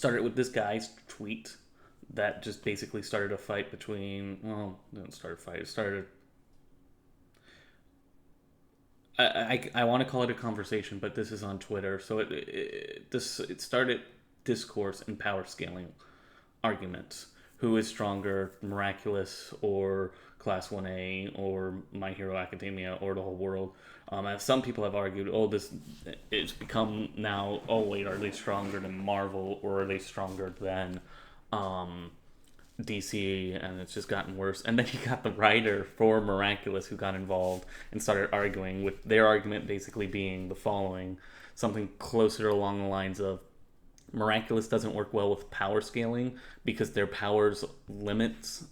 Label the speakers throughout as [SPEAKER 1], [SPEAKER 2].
[SPEAKER 1] Started with this guy's tweet that just basically started a fight between, well, it didn't start a fight. It started, I want to call it a conversation, but this is on Twitter. So it started discourse and power scaling arguments. Who is stronger, Miraculous or Class 1A or My Hero Academia or the whole world? As some people have argued, oh, this it's become now. Oh wait, are they stronger than Marvel or are they stronger than um, DC? And it's just gotten worse. And then you got the writer for Miraculous who got involved and started arguing with their argument basically being the following: something closer along the lines of Miraculous doesn't work well with power scaling because their powers limits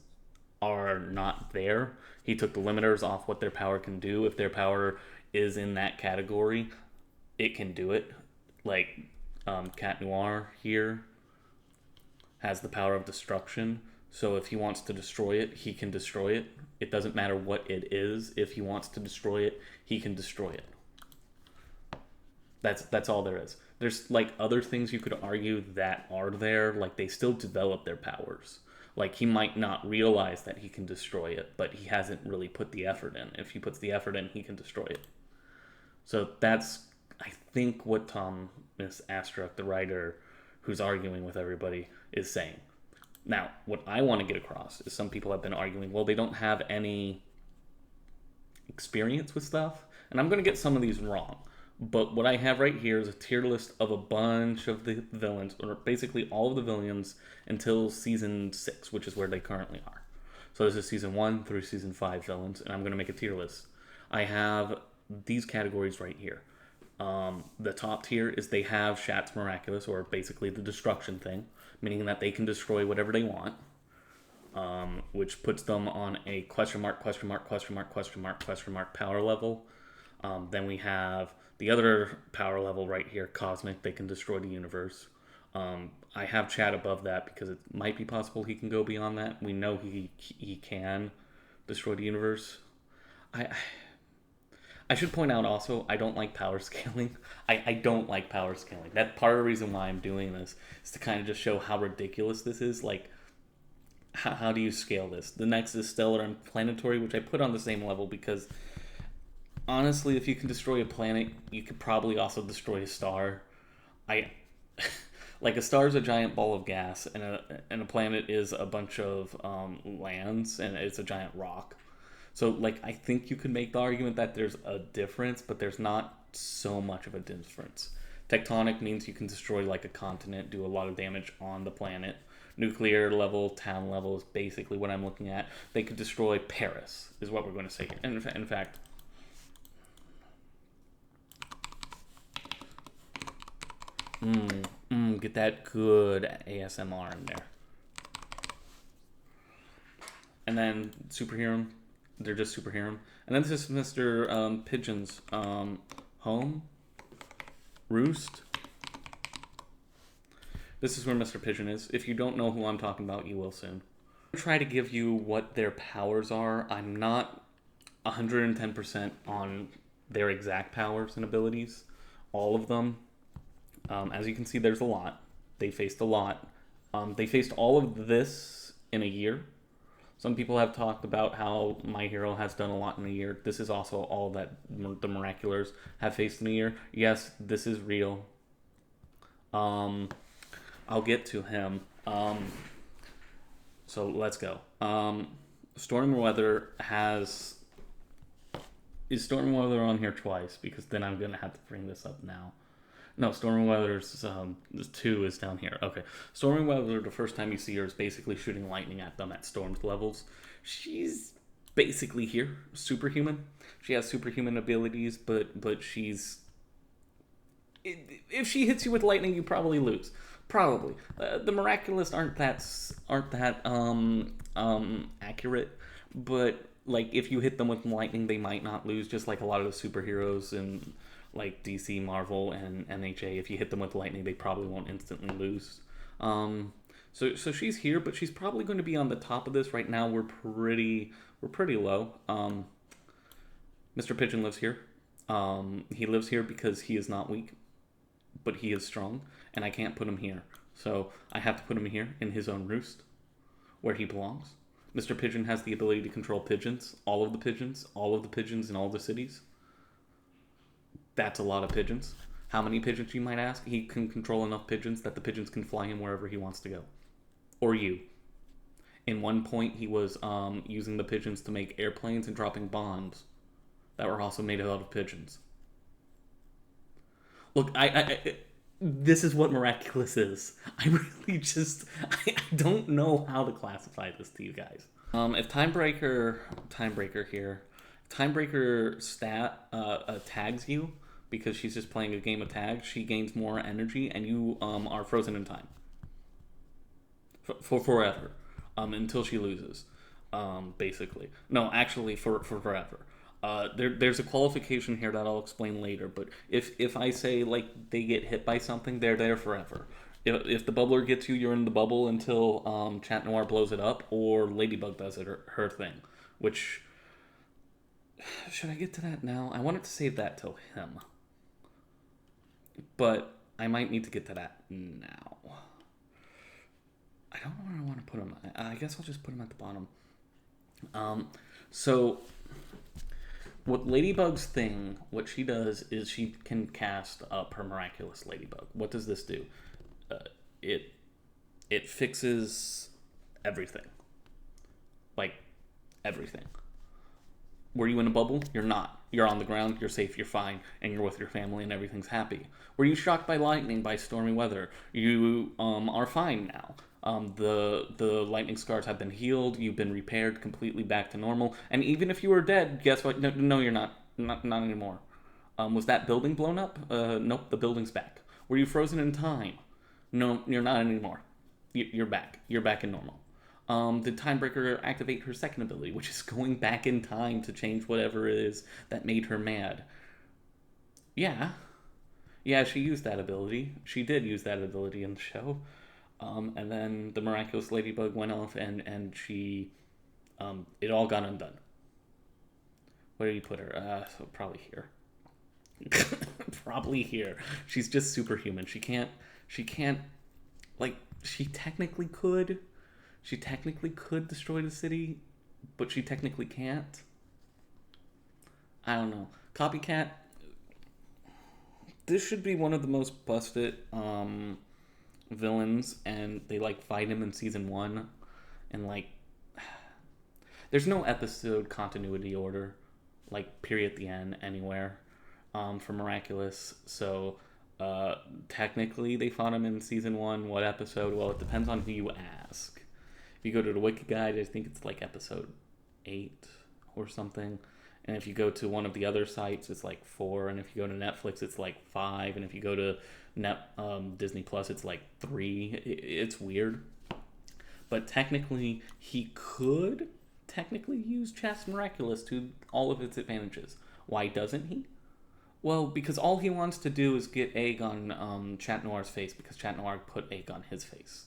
[SPEAKER 1] are not there. He took the limiters off what their power can do. If their power is in that category, it can do it. Like Cat Noir here has the power of destruction. So if he wants to destroy it, he can destroy it. It doesn't matter what it is. If he wants to destroy it, he can destroy it. That's all there is. There's like other things you could argue that are there, like they still develop their powers. Like he might not realize that he can destroy it, but he hasn't really put the effort in. If he puts the effort in, he can destroy it. So that's, I think, what Thomas Astruck, the writer who's arguing with everybody, is saying. Now, what I want to get across is some people have been arguing, well, they don't have any experience with stuff, and I'm going to get some of these wrong. But what I have right here is a tier list of a bunch of the villains, or basically all of the villains until season 6, which is where they currently are. So this is season 1 through season 5 villains, and I'm going to make a tier list. I have these categories right here. The top tier is they have Shat's Miraculous, or basically the destruction thing, meaning that they can destroy whatever they want, which puts them on a question mark, question mark, question mark, question mark, question mark power level. Then we have the other power level right here, Cosmic. They can destroy the universe. I have Chat above that because it might be possible he can go beyond that. We know he can destroy the universe. I should point out also, I don't like power scaling. I don't like power scaling. That part of the reason why I'm doing this is to kind of just show how ridiculous this is. Like, how do you scale this? The next is Stellar and Planetary, which I put on the same level because honestly, if you can destroy a planet, you could probably also destroy a star. I like a star is a giant ball of gas, and a planet is a bunch of lands, and it's a giant rock. So, like, I think you could make the argument that there's a difference, but there's not so much of a difference. Tectonic means you can destroy like a continent, do a lot of damage on the planet. Nuclear level, town level is basically what I'm looking at. They could destroy Paris, is what we're going to say here. And in fact, get that good ASMR in there. And then superhero, they're just superhero. And then this is Mr. Pigeon's home, roost. This is where Mr. Pigeon is. If you don't know who I'm talking about, you will soon. I'll try to give you what their powers are. I'm not 110% on their exact powers and abilities, all of them. As you can see, there's a lot. They faced a lot. They faced all of this in a year. Some people have talked about how My Hero has done a lot in a year. This is also all that the Miraculars have faced in a year. Yes, this is real. I'll get to him. So let's go. Storm Weather is Storm Weather on here twice? Because then I'm gonna have to bring this up now. No, Stormy Weather's 2 is down here. Okay. Stormy Weather, the first time you see her, is basically shooting lightning at them at Storm's levels. She's basically here, superhuman. She has superhuman abilities, but she's... If she hits you with lightning, you probably lose. Probably. The Miraculous aren't that accurate, but like if you hit them with lightning, they might not lose, just like a lot of the superheroes and like DC, Marvel, and NHA. If you hit them with lightning, they probably won't instantly lose. So she's here, but she's probably going to be on the top of this. Right now, we're pretty low. Mr. Pigeon lives here. He lives here because he is not weak, but he is strong, and I can't put him here. So I have to put him here in his own roost, where he belongs. Mr. Pigeon has the ability to control pigeons, all of the pigeons in all the cities. That's a lot of pigeons. How many pigeons, you might ask? He can control enough pigeons that the pigeons can fly him wherever he wants to go. Or you. In one point, he was using the pigeons to make airplanes and dropping bombs that were also made out of pigeons. Look, this is what Miraculous is. I really just, I don't know how to classify this to you guys. If Timebreaker here, Timebreaker stat tags you because she's just playing a game of tag, she gains more energy and you are frozen in time. For forever. Until she loses. Basically. No, actually for forever. There's a qualification here that I'll explain later, but if I say like they get hit by something, they're there forever. If the bubbler gets you, you're in the bubble until Chat Noir blows it up, or Ladybug does it, her thing. Which, should I get to that now? I wanted to save that till him, but I might need to get to that now. I don't know where I want to put him. I guess I'll just put him at the bottom. So what Ladybug's thing, what she does is she can cast up her Miraculous Ladybug. What does this do? It fixes everything. Like, everything. Were you in a bubble? You're not. You're on the ground, you're safe, you're fine, and you're with your family and everything's happy. Were you shocked by lightning, by stormy weather? You are fine now. The lightning scars have been healed, you've been repaired completely back to normal, and even if you were dead, guess what? No, you're not. Not anymore. Was that building blown up? Nope, the building's back. Were you frozen in time? No, you're not anymore. You're back. You're back in normal. Did Timebreaker activate her second ability, which is going back in time to change whatever it is that made her mad? Yeah. Yeah, she used that ability. She did use that ability in the show. And then the Miraculous Ladybug went off and she, it all got undone. Where do you put her? So probably here. Probably here. She's just superhuman. She can't, like, she technically could destroy the city, but she technically can't. I don't know. Copycat, this should be one of the most busted, villains, and they like fight him in season 1, and like there's no episode continuity order, like period at the end anywhere, for Miraculous. So technically they fought him in season 1. What episode? Well, it depends on who you ask. If you go to the wiki guide, I think it's like episode 8 or something. And if you go to one of the other sites, it's like 4. And if you go to Netflix, it's like 5. And if you go to Disney Plus, it's like 3. It's weird. But technically, he could technically use Chess Miraculous to all of its advantages. Why doesn't he? Well, because all he wants to do is get egg on Chat Noir's face, because Chat Noir put egg on his face.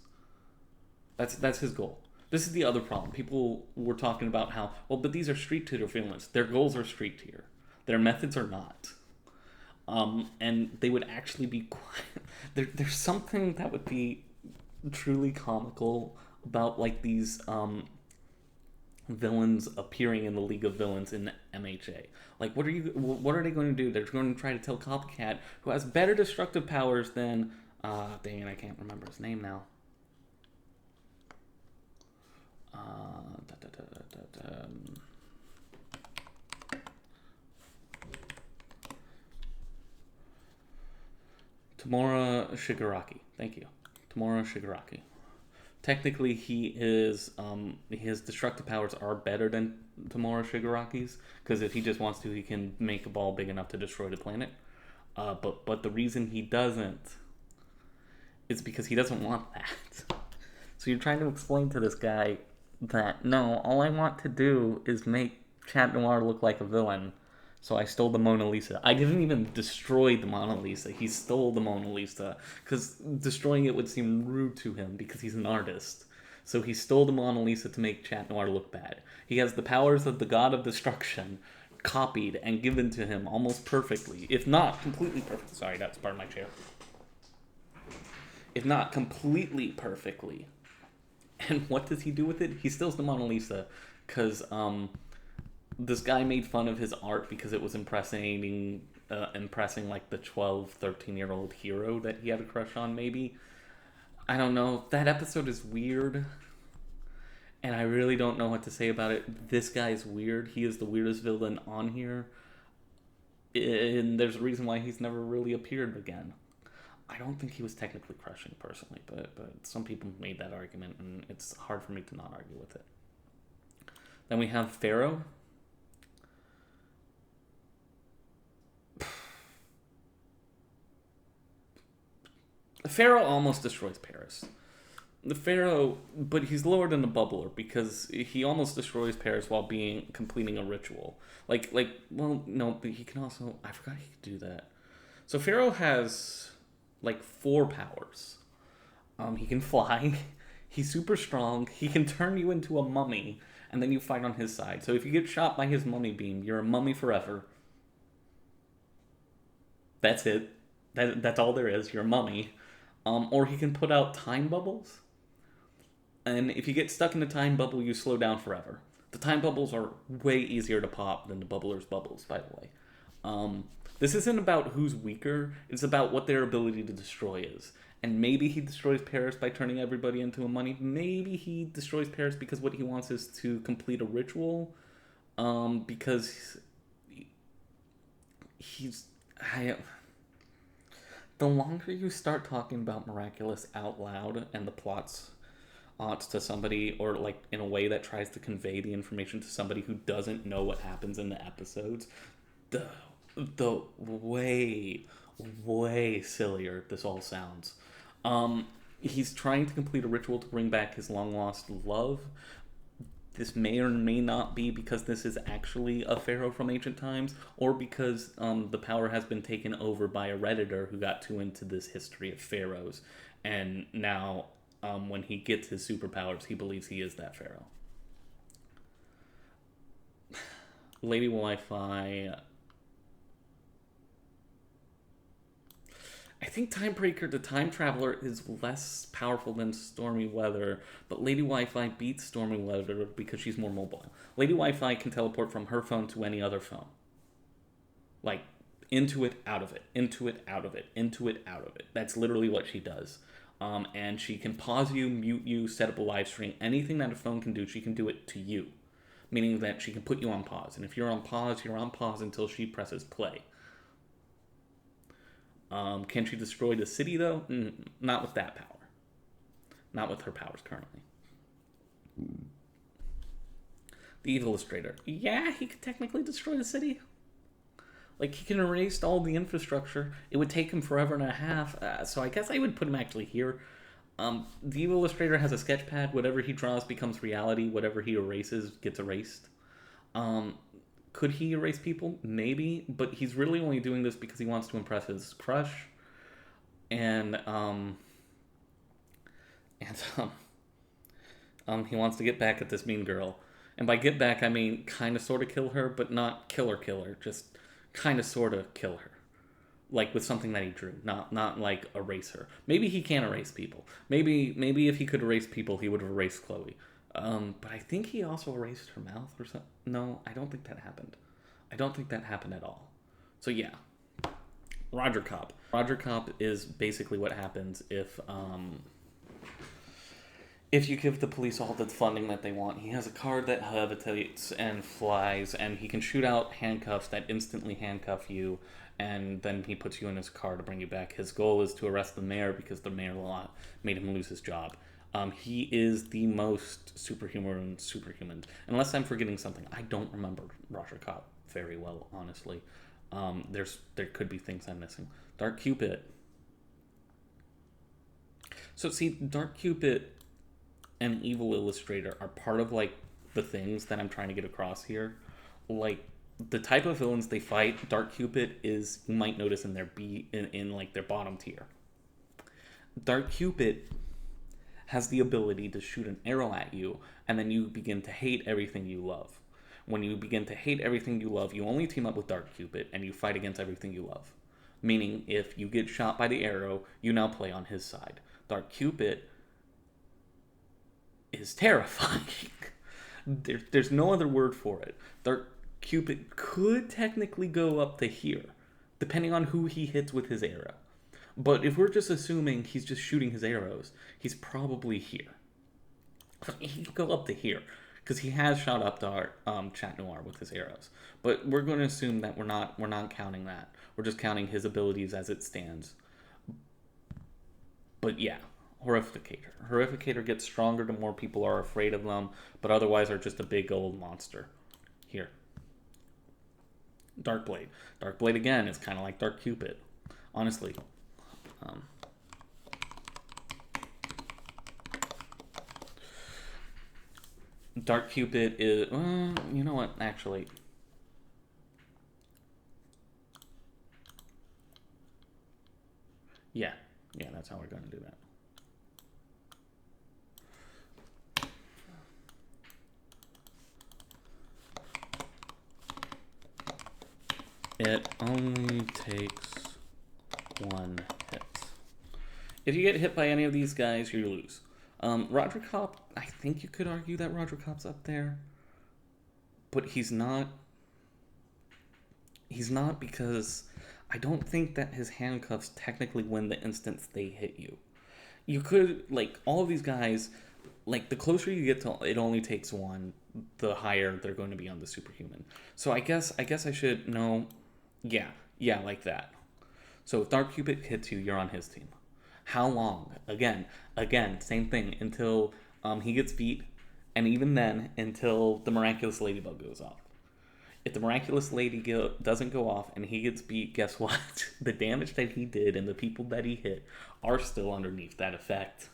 [SPEAKER 1] That's his goal. This is the other problem. People were talking about how, well, but these are street tier villains. Their goals are street tier. Their methods are not. And they would actually be quite... There's something that would be truly comical about, like, these villains appearing in the League of Villains in MHA. Like, what are they going to do? They're going to try to tell Copycat, who has better destructive powers than... dang it, I can't remember his name now. Tamura Shigaraki. Thank you. Tamura Shigaraki. Technically, he is, his destructive powers are better than Tamura Shigaraki's, because if he just wants to, he can make a ball big enough to destroy the planet. But the reason he doesn't is because he doesn't want that. So you're trying to explain to this guy that, no, all I want to do is make Chat Noir look like a villain. So I stole the Mona Lisa. I didn't even destroy the Mona Lisa. He stole the Mona Lisa, because destroying it would seem rude to him because he's an artist. So he stole the Mona Lisa to make Chat Noir look bad. He has the powers of the God of Destruction copied and given to him almost perfectly, if not completely perfect. Sorry, that's part of my chair. if not completely perfectly. And what does he do with it? He steals the Mona Lisa because this guy made fun of his art because it was impressing like the 12, 13-year-old hero that he had a crush on, maybe. I don't know. That episode is weird. And I really don't know what to say about it. This guy's weird. He is the weirdest villain on here. And there's a reason why he's never really appeared again. I don't think he was technically crushing personally, but some people made that argument, and it's hard for me to not argue with it. Then we have Pharaoh. Pharaoh almost destroys Paris. The Pharaoh, but he's lower than the Bubbler because he almost destroys Paris while completing a ritual. Well, no, but he can also. I forgot he could do that. So Pharaoh has like 4 powers. He can fly. He's super strong. He can turn you into a mummy, and then you fight on his side. So if you get shot by his mummy beam, you're a mummy forever. That's it. That's all there is. You're a mummy. Or he can put out time bubbles. And if you get stuck in a time bubble, you slow down forever. The time bubbles are way easier to pop than the Bubbler's bubbles, by the way. This isn't about who's weaker. It's about what their ability to destroy is. And maybe he destroys Paris by turning everybody into a mummy. Maybe he destroys Paris because what he wants is to complete a ritual. Because the longer you start talking about Miraculous out loud and the plots to somebody, or like in a way that tries to convey the information to somebody who doesn't know what happens in the episodes, the way sillier this all sounds. He's trying to complete a ritual to bring back his long lost love. This may or may not be because this is actually a pharaoh from ancient times, or because the power has been taken over by a Redditor who got too into this history of pharaohs, and now when he gets his superpowers, he believes he is that pharaoh. Lady Wi-Fi. I think Timebreaker, the Time Traveler, is less powerful than Stormy Weather, but Lady Wi-Fi beats Stormy Weather because she's more mobile. Lady Wi-Fi can teleport from her phone to any other phone. Like, into it, out of it, into it, out of it, into it, out of it. That's literally what she does. And she can pause you, mute you, set up a live stream. Anything that a phone can do, she can do it to you. Meaning that she can put you on pause. And if you're on pause until she presses play. Can she destroy the city, though? Not with that power. Not with her powers currently. The Evil Illustrator. Yeah, he could technically destroy the city. Like, he can erase all the infrastructure. It would take him forever and a half. So I guess I would put him actually here. The Evil Illustrator has a sketch pad. Whatever he draws becomes reality. Whatever he erases gets erased. Could he erase people? Maybe, but he's really only doing this because he wants to impress his crush, and he wants to get back at this mean girl. And by get back, I mean kind of sort of kill her, but not kill her, just kind of sort of kill her, like with something that he drew, not like erase her. Maybe he can't erase people. Maybe if he could erase people, he would have erased Chloe. But I think he also erased her mouth or something. No, I don't think that happened. I don't think that happened at all. So yeah, Roger Cop. Roger Cop is basically what happens if you give the police all the funding that they want. He has a card that levitates and flies, and he can shoot out handcuffs that instantly handcuff you, and then he puts you in his car to bring you back. His goal is to arrest the mayor because the mayor made him lose his job. He is the most superhuman. Unless I'm forgetting something. I don't remember Roger Cop very well, honestly. There could be things I'm missing. Dark Cupid. So see, Dark Cupid and Evil Illustrator are part of like the things that I'm trying to get across here. Like the type of villains they fight, Dark Cupid is, you might notice in their in like their bottom tier. Dark Cupid has the ability to shoot an arrow at you, and then you begin to hate everything you love. When you begin to hate everything you love, you only team up with Dark Cupid, and you fight against everything you love. Meaning, if you get shot by the arrow, you now play on his side. Dark Cupid is terrifying. There's no other word for it. Dark Cupid could technically go up to here, depending on who he hits with his arrow. But if we're just assuming he's just shooting his arrows, he's probably here. He could go up to here, because he has shot up to our Chat Noir with his arrows. But we're going to assume that we're not counting that. We're just counting his abilities as it stands. But yeah, Horrificator. Horrificator gets stronger the more people are afraid of them, but otherwise are just a big old monster. Here. Darkblade. Darkblade again is kind of like Dark Cupid. Honestly. Dark Cupid is... you know what? Actually... Yeah. Yeah, that's how we're going to do that. It only takes one hit. If you get hit by any of these guys, you lose. Roger Kopp, I think you could argue that Roger Kopp's up there. But he's not. He's not because I don't think that his handcuffs technically win the instance they hit you. You could, like, all of these guys, like, the closer you get to it only takes one, the higher they're going to be on the superhuman. So I guess I should know. Yeah, like that. So if Dark Cupid hits you, you're on his team. How long? Again, same thing until he gets beat, and even then until the Miraculous Ladybug goes off. If the Miraculous Lady doesn't go off and he gets beat, guess what? The damage that he did and the people that he hit are still underneath that effect.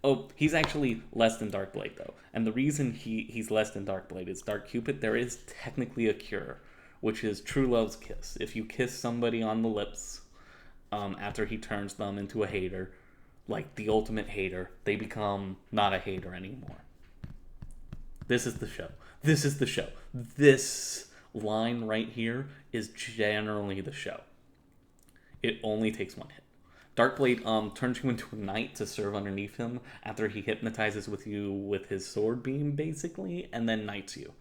[SPEAKER 1] Oh, he's actually less than Darkblade, though. And the reason he's less than Darkblade is Dark Cupid, there is technically a cure, which is True Love's Kiss. If you kiss somebody on the lips after he turns them into a hater, like the ultimate hater, they become not a hater anymore. This is the show. This line right here is generally the show. It only takes one hit. Darkblade turns you into a knight to serve underneath him after he hypnotizes with you with his sword beam, basically, and then knights you.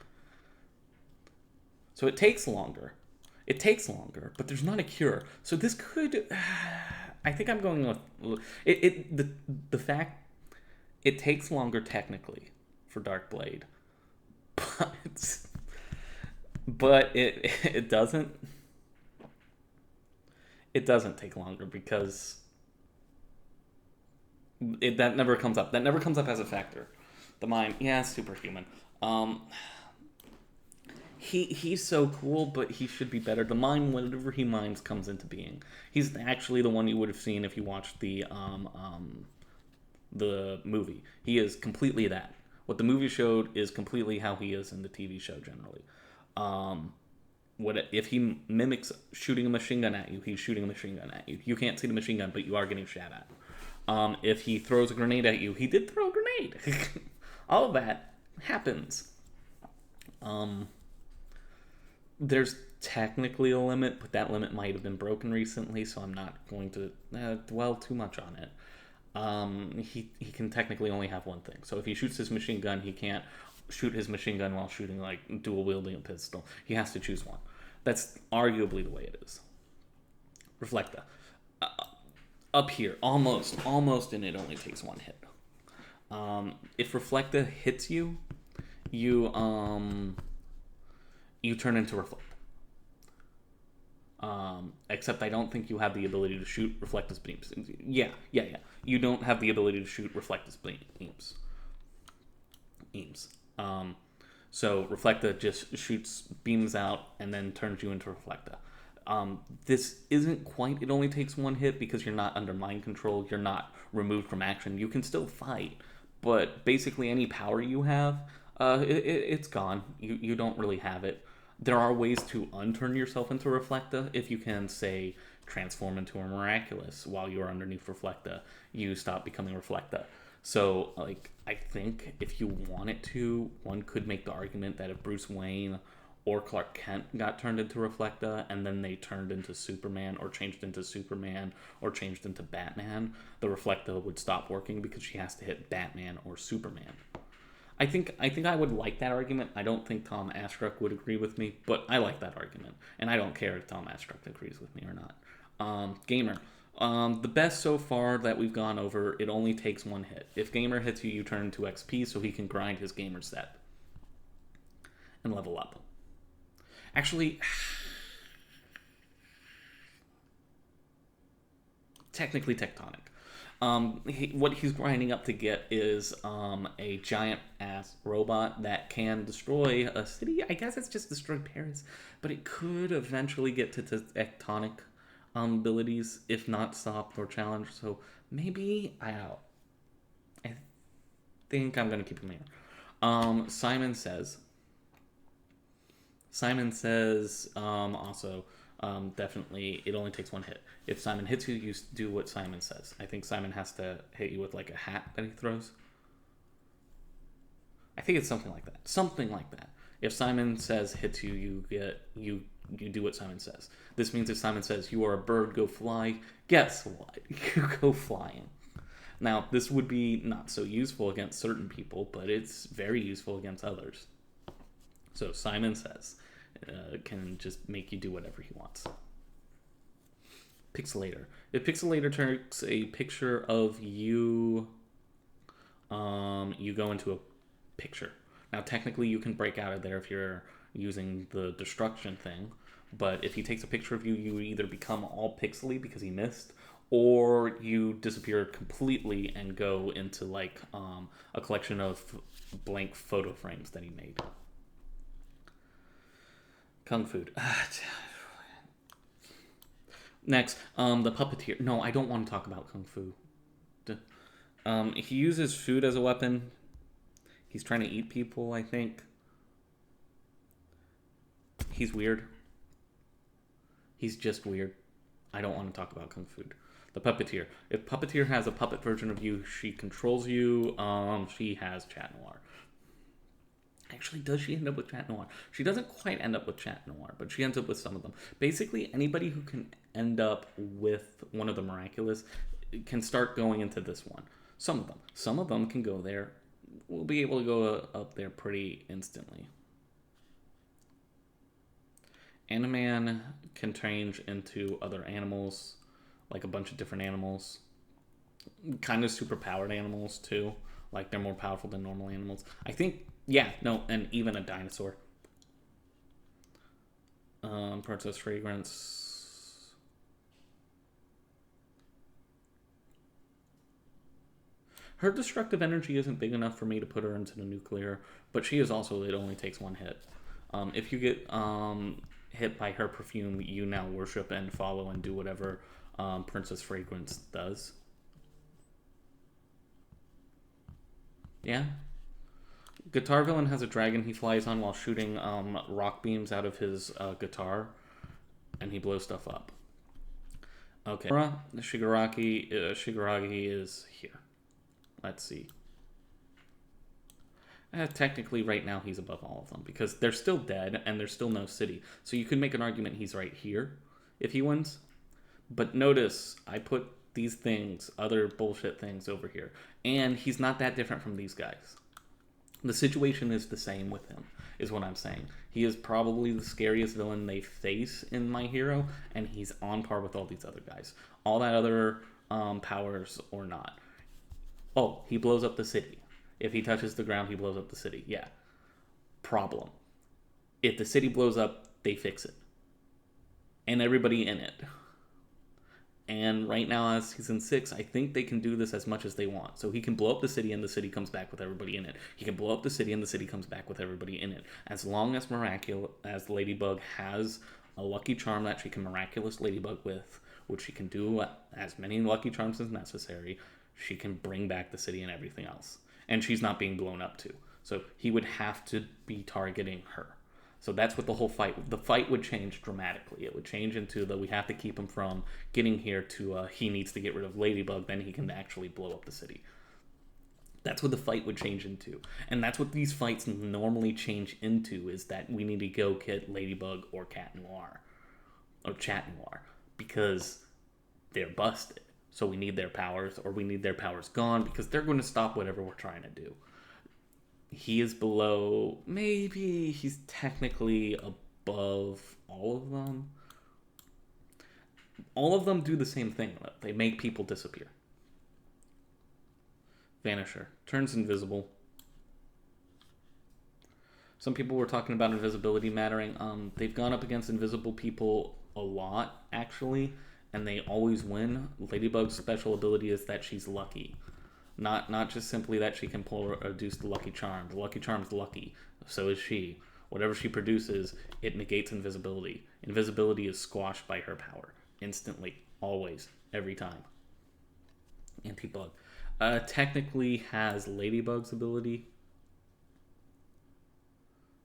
[SPEAKER 1] So it takes longer. But there's not a cure. So this could... I think I'm going with... The fact... It takes longer technically for Darkblade. But it doesn't... It doesn't take longer because... that never comes up. That never comes up as a factor. The mind, yeah, superhuman. He's so cool, but he should be better. The mind, whatever he minds, comes into being. He's actually the one you would have seen if you watched the movie. He is completely that. What the movie showed is completely how he is in the TV show generally. If he mimics shooting a machine gun at you, he's shooting a machine gun at you. You can't see the machine gun, but you are getting shot at. If he throws a grenade at you, he did throw a grenade. All of that happens. There's technically a limit, but that limit might have been broken recently, so I'm not going to dwell too much on it. He can technically only have one thing. So if he shoots his machine gun, he can't shoot his machine gun while shooting, like, dual wielding a pistol. He has to choose one. That's arguably the way it is. Reflecta. Up here, almost, and it only takes one hit. If Reflecta hits you, you turn into Reflect. Except I don't think you have the ability to shoot Reflectus beams. Yeah. You don't have the ability to shoot Reflectus beams. So Reflecta just shoots beams out and then turns you into Reflecta. This isn't quite, it only takes one hit because you're not under mind control, you're not removed from action. You can still fight, but basically any power you have, it's gone. You don't really have it. There are ways to unturn yourself into Reflecta. If you can, say, transform into a Miraculous while you're underneath Reflecta, you stop becoming Reflecta. So, like, I think if you wanted to, one could make the argument that if Bruce Wayne or Clark Kent got turned into Reflecta, and then they turned into Superman, or changed into Superman, or changed into Batman, the Reflecta would stop working because she has to hit Batman or Superman. I think I would like that argument. I don't think Tom Astruck would agree with me, but I like that argument, and I don't care if Tom Astruck agrees with me or not. Gamer. The best so far that we've gone over, it only takes one hit. If Gamer hits you, you turn into XP so he can grind his Gamer set and level up. Actually, technically Tectonic. What he's grinding up to get is a giant ass robot that can destroy a city. I guess it's just destroy Paris, but it could eventually get to Tectonic abilities if not stopped or challenged. So maybe I think I'm gonna keep him here. Simon says also. Definitely, it only takes one hit. If Simon hits you, you do what Simon says. I think Simon has to hit you with like a hat that he throws. I think it's something like that. Something like that. If Simon says hits you, you do what Simon says. This means if Simon says you are a bird, go fly. Guess what? You go flying. Now, this would be not so useful against certain people, but it's very useful against others. So Simon says. Can just make you do whatever he wants. Pixelator. If Pixelator takes a picture of you, you go into a picture. Now, technically, you can break out of there if you're using the destruction thing. But if he takes a picture of you, you either become all pixely because he missed, or you disappear completely and go into like a collection of blank photo frames that he made. Kung Fu. Next, the puppeteer. No, I don't want to talk about Kung Fu. He uses food as a weapon. He's trying to eat people, I think. He's weird. He's just weird. I don't want to talk about Kung Fu. The puppeteer. If puppeteer has a puppet version of you, she controls you. She has Chat Noir. Actually, does she end up with Chat Noir? She doesn't quite end up with Chat Noir, but she ends up with some of them. Basically, anybody who can end up with one of the Miraculous can start going into this one. Some of them. Some of them can go there. We'll be able to go up there pretty instantly. Animan can change into other animals, like a bunch of different animals. Kind of super powered animals, too. Like, they're more powerful than normal animals. I think... Yeah, no, and even a dinosaur. Princess Fragrance. Her destructive energy isn't big enough for me to put her into the nuclear, but she is also, it only takes one hit. If you get hit by her perfume, you now worship and follow and do whatever Princess Fragrance does. Yeah. Guitar Villain has a dragon he flies on while shooting rock beams out of his guitar, and he blows stuff up. Okay. Shigaraki is here. Let's see. Technically, right now, he's above all of them, because they're still dead, and there's still no city. So you could make an argument he's right here, if he wins. But notice, I put these things, other bullshit things, over here. And he's not that different from these guys. The situation is the same with him, is what I'm saying. He is probably the scariest villain they face in My Hero, and he's on par with all these other guys. All that other powers or not. Oh, he blows up the city. If he touches the ground, he blows up the city. Yeah. Problem. If the city blows up, they fix it. And everybody in it. And right now, as Season 6, I think they can do this as much as they want. So he can blow up the city and the city comes back with everybody in it. He can blow up the city and the city comes back with everybody in it. As long as as Ladybug has a lucky charm that she can Miraculous Ladybug with, which she can do as many lucky charms as necessary, she can bring back the city and everything else. And she's not being blown up too. So he would have to be targeting her. So that's what the whole fight... The fight would change dramatically. It would change into the we have to keep him from getting here to he needs to get rid of Ladybug, then he can actually blow up the city. That's what the fight would change into. And that's what these fights normally change into, is that we need to go get Ladybug or Cat Noir. Or Chat Noir. Because they're busted. So we need their powers, or we need their powers gone, because they're going to stop whatever we're trying to do. He is below... Maybe he's technically above all of them. All of them do the same thing. They make people disappear. Vanisher. Turns invisible. Some people were talking about invisibility mattering. They've gone up against invisible people a lot, actually, and they always win. Ladybug's special ability is that she's lucky. Not just simply that she can produce the lucky charm. The lucky charm's lucky. So is she. Whatever she produces, it negates invisibility. Invisibility is squashed by her power. Instantly. Always. Every time. Anti-bug. Technically has Ladybug's ability.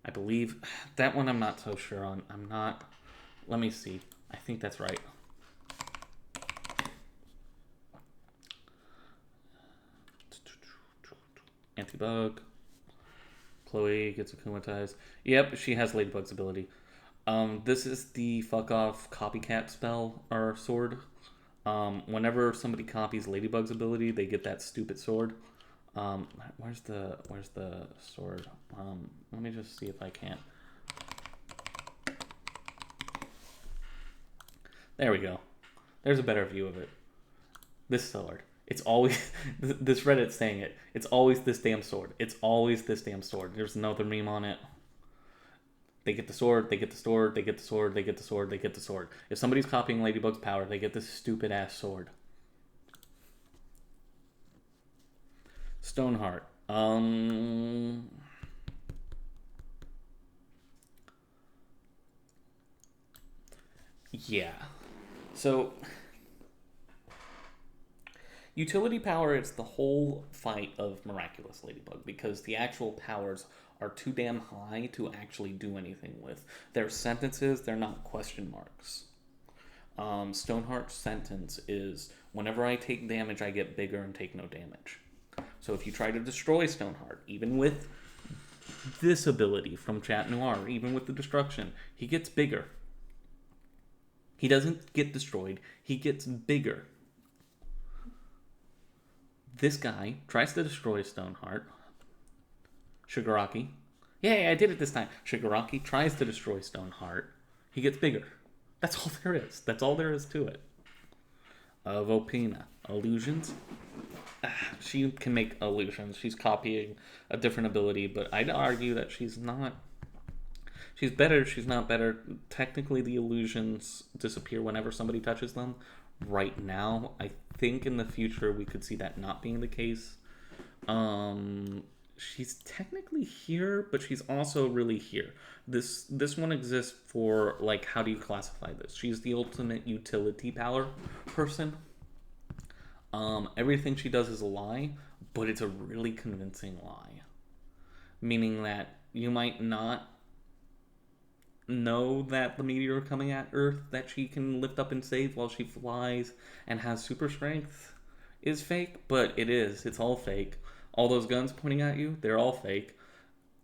[SPEAKER 1] I believe. That one I'm not so sure on. I'm not. Let me see. I think that's right. Anti-bug. Chloe gets akumatized. Yep, she has Ladybug's ability. This is the fuck off copycat spell or sword. Whenever somebody copies Ladybug's ability, they get that stupid sword. Where's the sword? Let me just see if I can't. There we go. There's a better view of it. This sword. It's always this Reddit's saying it. It's always this damn sword. It's always this damn sword. There's another meme on it. They get the sword, they get the sword, they get the sword, they get the sword, they get the sword. If somebody's copying Ladybug's power, they get this stupid ass sword. Stoneheart. Yeah. So utility power is the whole fight of Miraculous Ladybug, because the actual powers are too damn high to actually do anything with. Their sentences, they're not question marks. Stoneheart's sentence is, whenever I take damage, I get bigger and take no damage. So if you try to destroy Stoneheart, even with this ability from Chat Noir, even with the destruction, he gets bigger. He doesn't get destroyed, he gets bigger. This guy tries to destroy Stoneheart. Shigaraki. Yay, I did it this time. Shigaraki tries to destroy Stoneheart. He gets bigger. That's all there is. That's all there is to it. Vopina. Illusions. She can make illusions. She's copying a different ability, but I'd argue that she's not. She's better. She's not better. Technically, the illusions disappear whenever somebody touches them. Right now, I think in the future we could see that not being the case. She's technically here, but she's also really here. This one exists for, like, how do you classify this? She's the ultimate utility power person. Everything she does is a lie, but it's a really convincing lie. Meaning that you might not know that the meteor coming at Earth that she can lift up and save while she flies and has super strength is fake, but it is. It's all fake. All those guns pointing at you, they're all fake.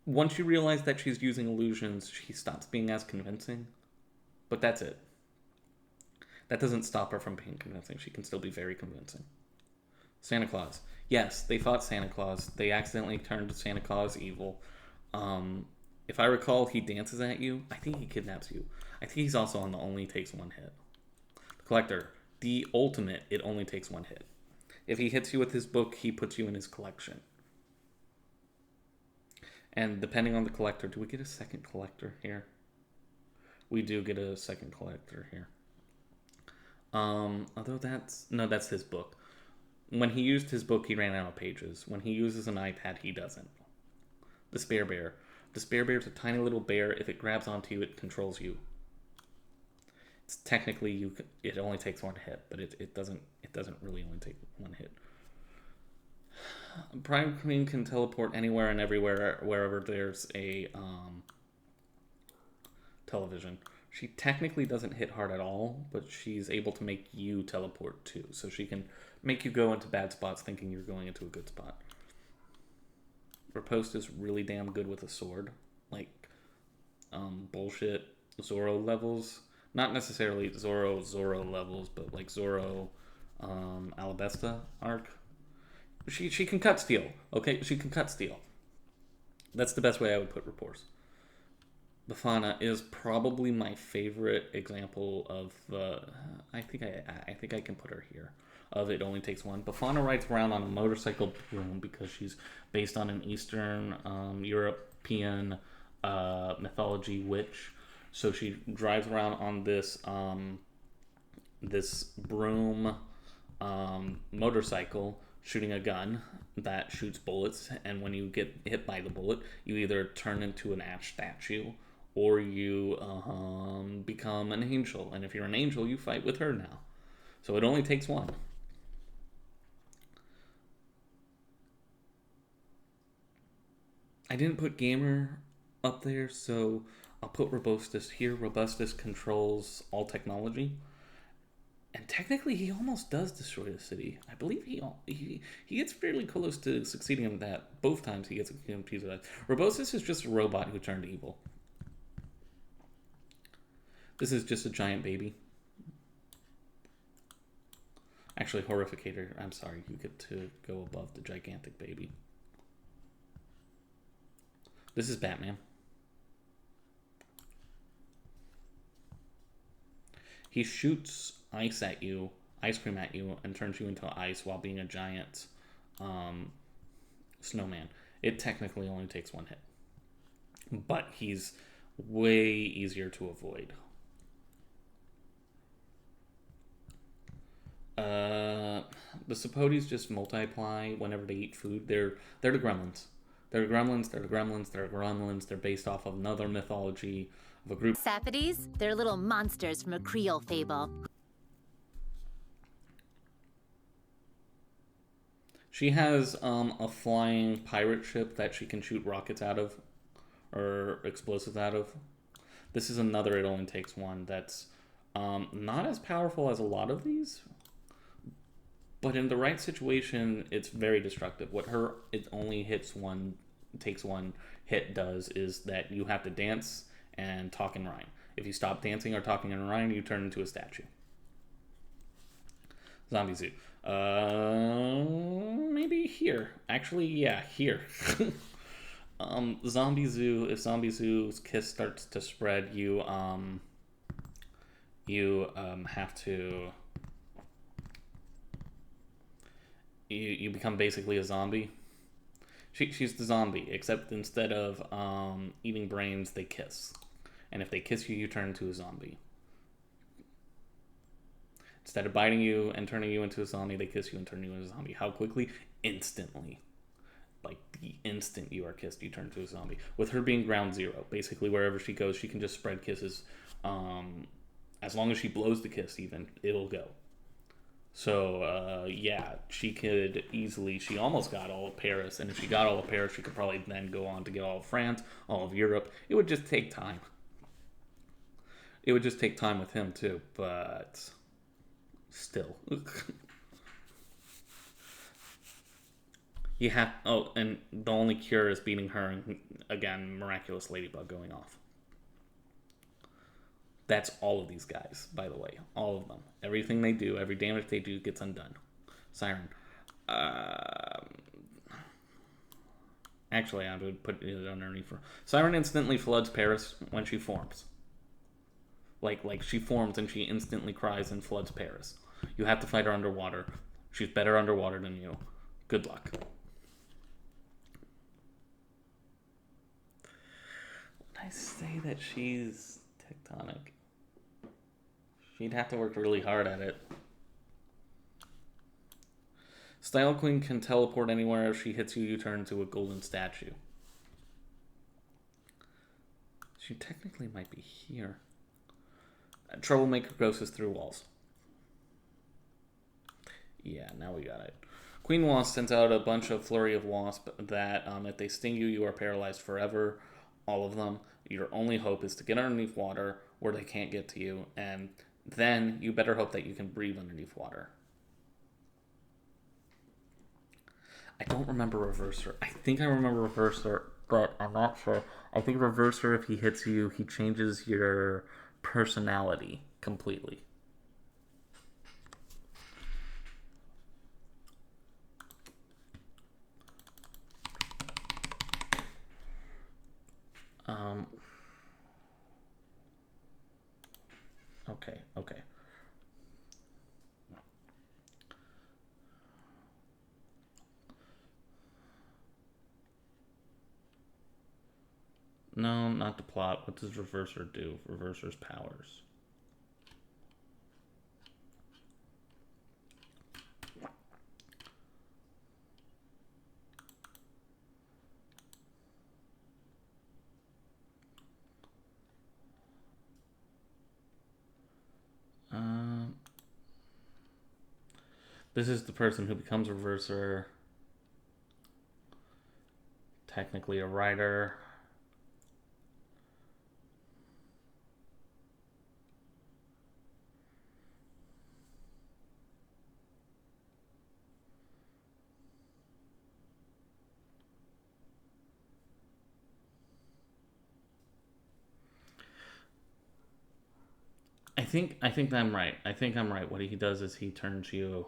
[SPEAKER 1] Once you realize that she's using illusions, she stops being as convincing. But that's it. That doesn't stop her from being convincing. She can still be very convincing. Santa Claus. Yes, they fought Santa Claus. They accidentally turned Santa Claus evil. If I recall, he dances at you. I think he kidnaps you. I think he's also on the only takes one hit. The Collector. The ultimate, it only takes one hit. If he hits you with his book, he puts you in his collection. And depending on the Collector, do we get a second Collector here? We do get a second Collector here. Although that's his book. When he used his book, he ran out of pages. When he uses an iPad, he doesn't. The Spare Bear. The Spare Bear is a tiny little bear. If it grabs onto you, it controls you. It's technically it only takes one hit, but it doesn't really only take one hit. Prime Queen can teleport anywhere and everywhere wherever there's a television. She technically doesn't hit hard at all, but she's able to make you teleport too. So she can make you go into bad spots thinking you're going into a good spot. Riposte is really damn good with a sword. Like, bullshit Zoro levels. Not necessarily Zoro levels, but like Zoro Alabesta arc. She can cut steel. Okay, she can cut steel. That's the best way I would put Rapport. Bafana is probably my favorite example of. I think I can put her here. Of It Only Takes One. Bafana rides around on a motorcycle broom because she's based on an Eastern European mythology witch. So she drives around on this broom motorcycle, shooting a gun that shoots bullets. And when you get hit by the bullet, you either turn into an ash statue or you become an angel. And if you're an angel, you fight with her now. So it only takes one. I didn't put Gamer up there, so I'll put Robustus here. Robustus controls all technology. And technically, he almost does destroy the city. I believe he gets fairly close to succeeding in that. Both times he gets confused with that. Robustus is just a robot who turned evil. This is just a giant baby. Actually, Horrificator, I'm sorry, you get to go above the gigantic baby. This is Batman. He shoots ice cream at you, and turns you into ice while being a giant snowman. It technically only takes one hit. But he's way easier to avoid. The Sapotes just multiply whenever they eat food. They're the gremlins. They're gremlins. They're based off of another mythology of a group.
[SPEAKER 2] Sapotes? They're little monsters from a Creole fable.
[SPEAKER 1] She has a flying pirate ship that she can shoot rockets out of, or explosives out of. This is another It Only Takes One that's not as powerful as a lot of these, but in the right situation, it's very destructive. What her It Only Takes One hit does is that you have to dance and talk in rhyme. If you stop dancing or talking in rhyme, you turn into a statue. Zombie Zoo. Maybe here. Actually, yeah, here. Zombie Zoo. If Zombie Zoo's kiss starts to spread, you have to. You become basically a zombie. She's the zombie, except instead of eating brains, they kiss. And if they kiss you, you turn into a zombie. Instead of biting you and turning you into a zombie, they kiss you and turn you into a zombie. How quickly? Instantly. Like, the instant you are kissed, you turn into a zombie. With her being ground zero, basically wherever she goes, she can just spread kisses. As long as she blows the kiss even, it'll go. So, yeah, she could easily, she almost got all of Paris, and if she got all of Paris, she could probably then go on to get all of France, all of Europe. It would just take time. It would just take time with him, too, but still. You have, and the only cure is beating her, and again, Miraculous Ladybug going off. That's all of these guys, by the way. All of them. Everything they do, every damage they do gets undone. Siren. Actually, I would put it underneath her. Siren instantly floods Paris when she forms. Like she forms and she instantly cries and floods Paris. You have to fight her underwater. She's better underwater than you. Good luck. When I say that she's tectonic, she'd have to work really hard at it. Style Queen can teleport anywhere. If she hits you, you turn into a golden statue. She technically might be here. Troublemaker goes through walls. Yeah, now we got it. Queen Wasp sends out a bunch of flurry of wasp that if they sting you, you are paralyzed forever. All of them. Your only hope is to get underneath water where they can't get to you, and then you better hope that you can breathe underneath water. I don't remember Reverser. I think I remember Reverser, but I'm not sure. I think Reverser, if he hits you, he changes your personality completely. Um. Okay. Okay. No, not the plot. What does Reverser do? Reverser's powers. Um, this is the person who becomes Reverser. Technically a writer. I think I'm right. I think I'm right. What he does is he turns you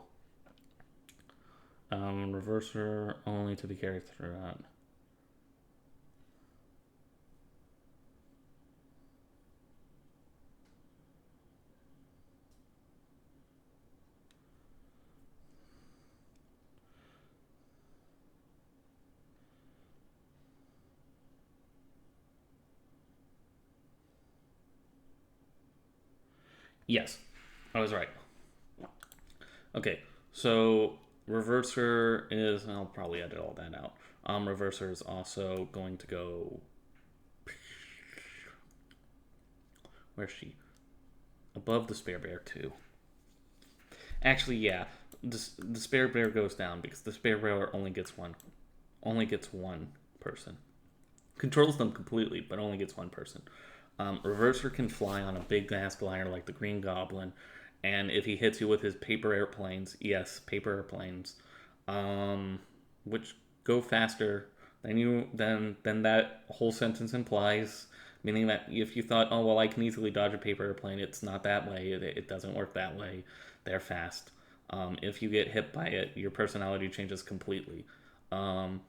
[SPEAKER 1] Reverser only to be carried throughout. Yes, I was right. Okay, so Reverser is. I'll probably edit all that out. Reverser is also going to go. Where's she? Above the Spare Bear too. Actually, yeah, the Spare Bear goes down because the Spare Bear only gets one. Only gets one person. Controls them completely, but only gets one person. Reverser can fly on a big ass glider like the Green Goblin, and if he hits you with his paper airplanes, yes, paper airplanes, which go faster than that whole sentence implies. Meaning that if you thought, oh well, I can easily dodge a paper airplane, it's not that way. It doesn't work that way. They're fast. If you get hit by it, your personality changes completely. Um,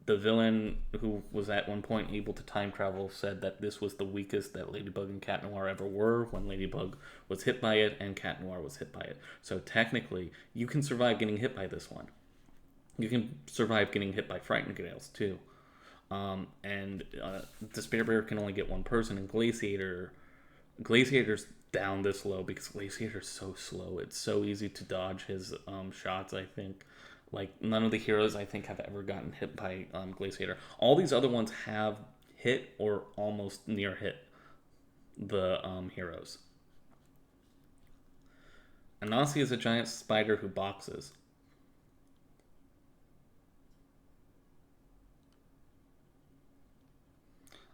[SPEAKER 1] the villain who was at one point able to time travel said that this was the weakest that Ladybug and Cat Noir ever were when Ladybug was hit by it and Cat Noir was hit by it. So technically, you can survive getting hit by this one. You can survive getting hit by Frightened Gales too. And Despair Bear can only get one person, and Glaciator's down this low because Glaciator's so slow. It's so easy to dodge his shots, I think. Like, none of the heroes, I think, have ever gotten hit by Glaciator. All these other ones have hit or almost near hit the heroes. Anansi is a giant spider who boxes.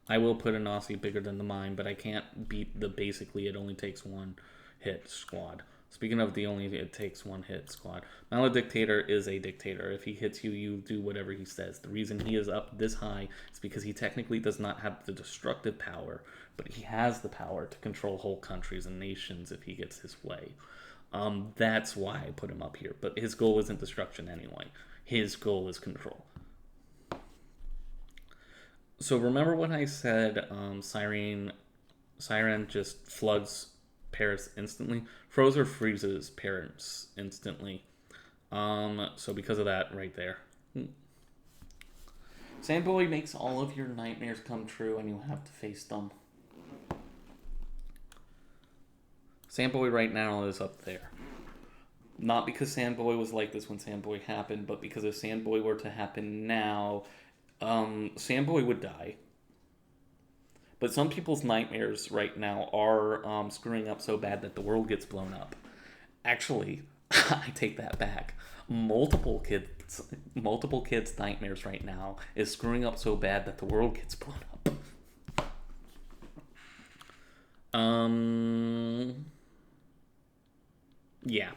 [SPEAKER 1] I will put an Aussie bigger than the mine, but I can't beat the basically it only takes one hit squad. Speaking of the only it takes one hit squad, Maledictator is a dictator. If he hits you, you do whatever he says. The reason he is up this high is because he technically does not have the destructive power, but he has the power to control whole countries and nations if he gets his way. That's why I put him up here. But his goal isn't destruction anyway. His goal is control. So remember when I said Siren just floods Paris instantly? Frozer freezes Paris instantly. So because of that, right there. Sandboy makes all of your nightmares come true, and you have to face them. Sandboy right now is up there. Not because Sandboy was like this when Sandboy happened, but because if Sandboy were to happen now, Sandboy would die. But some people's nightmares right now are screwing up so bad that the world gets blown up. Actually, I take that back. Multiple kids' nightmares right now is screwing up so bad that the world gets blown up. Yeah.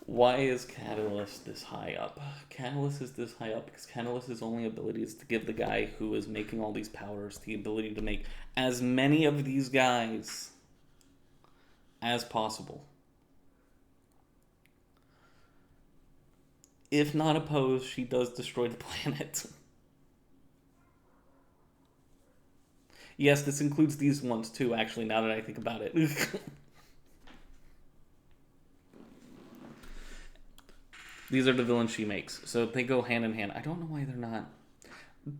[SPEAKER 1] Why is Catalyst this high up? Catalyst is this high up because Catalyst's only ability is to give the guy who is making all these powers the ability to make as many of these guys as possible. If not opposed, she does destroy the planet. Yes, this includes these ones too, actually, now that I think about it. These are the villains she makes, so they go hand in hand. I don't know why they're not.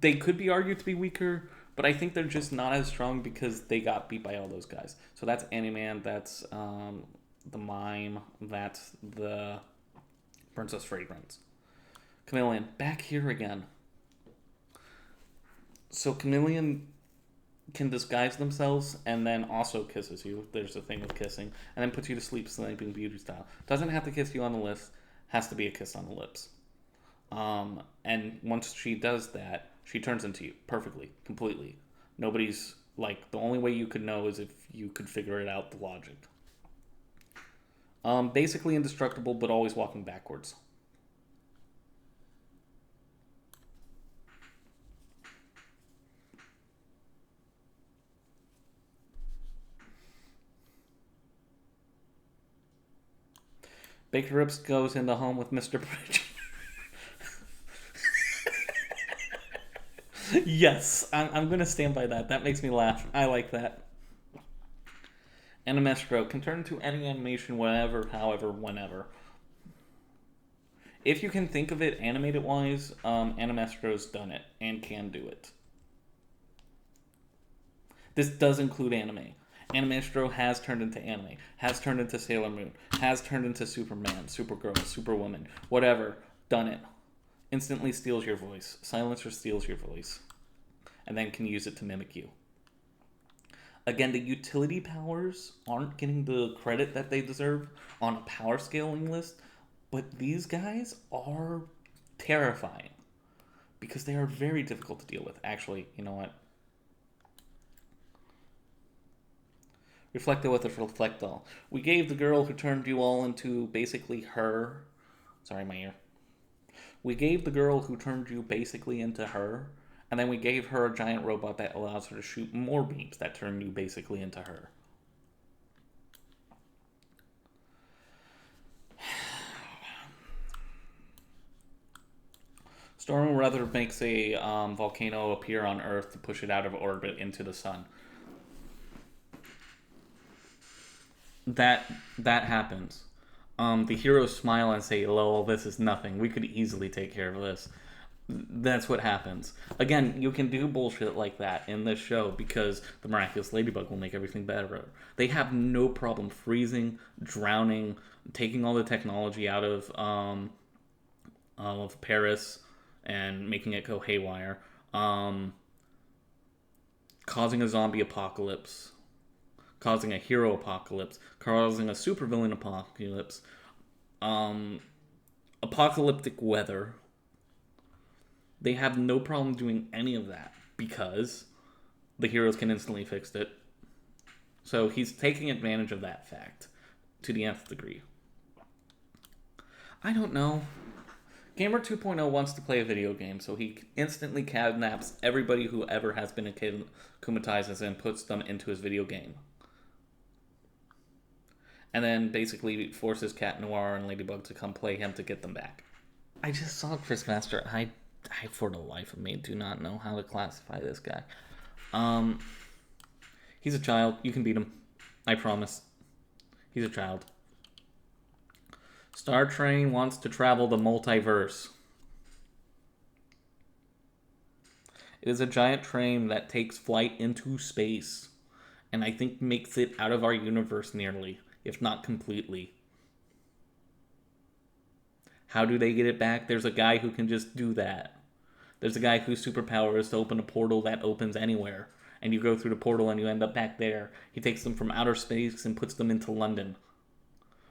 [SPEAKER 1] They could be argued to be weaker, but I think they're just not as strong because they got beat by all those guys. So that's Animan, that's the Mime, that's the Princess Fragrance. Chameleon, back here again. So Chameleon can disguise themselves and then also kisses you. There's a thing with kissing. And then puts you to sleep, Sleeping Beauty style. Doesn't have to kiss you on the lips. Has to be a kiss on the lips. And once she does that, she turns into you perfectly, completely. Nobody's like, the only way you could know is if you could figure it out, the logic. Basically indestructible, but always walking backwards. Baker Rips goes in the home with Mr. Bridge. Yes, I'm going to stand by that. That makes me laugh. I like that. Animestro can turn into any animation, whatever, however, whenever. If you can think of it animated-wise, Animestro's done it and can do it. This does include anime. Animestro has turned into anime, has turned into Sailor Moon, has turned into Superman, Supergirl, Superwoman, whatever. Done it. Instantly steals your voice. Silencer steals your voice. And then can use it to mimic you. Again, the utility powers aren't getting the credit that they deserve on a power scaling list, but these guys are terrifying because they are very difficult to deal with. Actually, you know what? Reflecto with a Reflectol. We gave the girl who turned you all into basically her. Sorry, my ear. We gave the girl who turned you basically into her, and then we gave her a giant robot that allows her to shoot more beams that turn you basically into her. Storm Weather makes a volcano appear on Earth to push it out of orbit into the sun. That happens. The heroes smile and say, lol, this is nothing. We could easily take care of this. That's what happens. Again, you can do bullshit like that in this show because the Miraculous Ladybug will make everything better. They have no problem freezing, drowning, taking all the technology out of Paris and making it go haywire, causing a zombie apocalypse, causing a hero apocalypse, causing a supervillain apocalypse, apocalyptic weather. They have no problem doing any of that because the heroes can instantly fix it. So he's taking advantage of that fact to the nth degree. I don't know. Gamer 2.0 wants to play a video game, so he instantly kidnaps everybody who ever has been akumatized and puts them into his video game. And then basically forces Cat Noir and Ladybug to come play him to get them back. I just saw Chris Master. I for the life of me do not know how to classify this guy. He's a child. You can beat him. I promise. He's a child. Star Train wants to travel the multiverse. It is a giant train that takes flight into space, and I think makes it out of our universe nearly, if not completely. How do they get it back? There's a guy who can just do that. There's a guy whose superpower is to open a portal that opens anywhere, and you go through the portal and you end up back there. He takes them from outer space and puts them into London.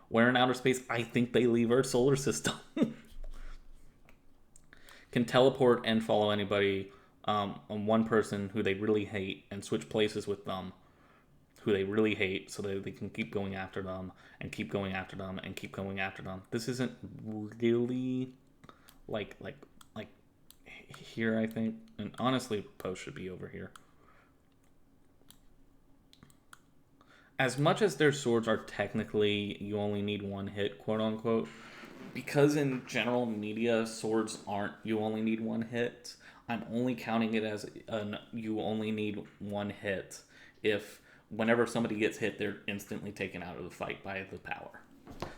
[SPEAKER 1] Where in outer space, I think they leave our solar system. Can teleport and follow anybody on one person who they really hate and switch places with them, who they really hate so that they can keep going after them and keep going after them and keep going after them. This isn't really like here, I think. And honestly, Poe should be over here. As much as their swords are technically you only need one hit, quote unquote, because in general media swords aren't you only need one hit, I'm only counting it as you only need one hit if whenever somebody gets hit, they're instantly taken out of the fight by the power.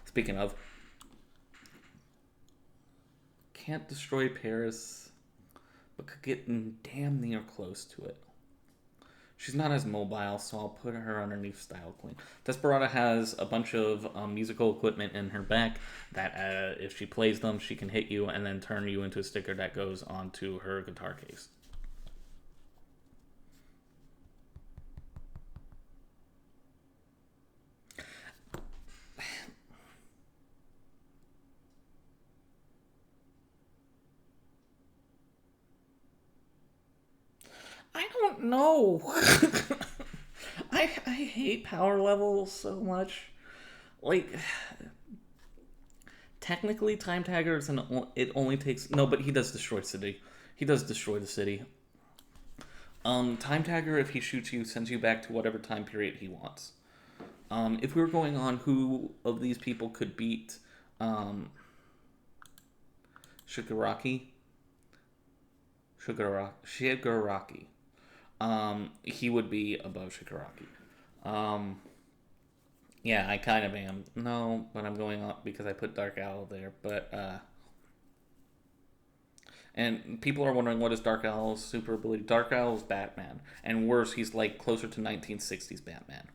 [SPEAKER 1] Speaking of, can't destroy Paris, but could get damn near close to it. She's not as mobile, so I'll put her underneath Style Queen. Desperata has a bunch of musical equipment in her back that if she plays them, she can hit you and then turn you into a sticker that goes onto her guitar case. I don't know. I hate power levels so much. Like, technically, Time Tagger is it only takes but he does destroy city. He does destroy the city. Time Tagger, if he shoots you, sends you back to whatever time period he wants. If we were going on who of these people could beat Shigaraki, he would be above Shigaraki. Yeah, I kind of am. No, but I'm going up because I put Dark Owl there. But, and people are wondering what is Dark Owl's super ability. Dark Owl's Batman. And worse, he's like closer to 1960s Batman.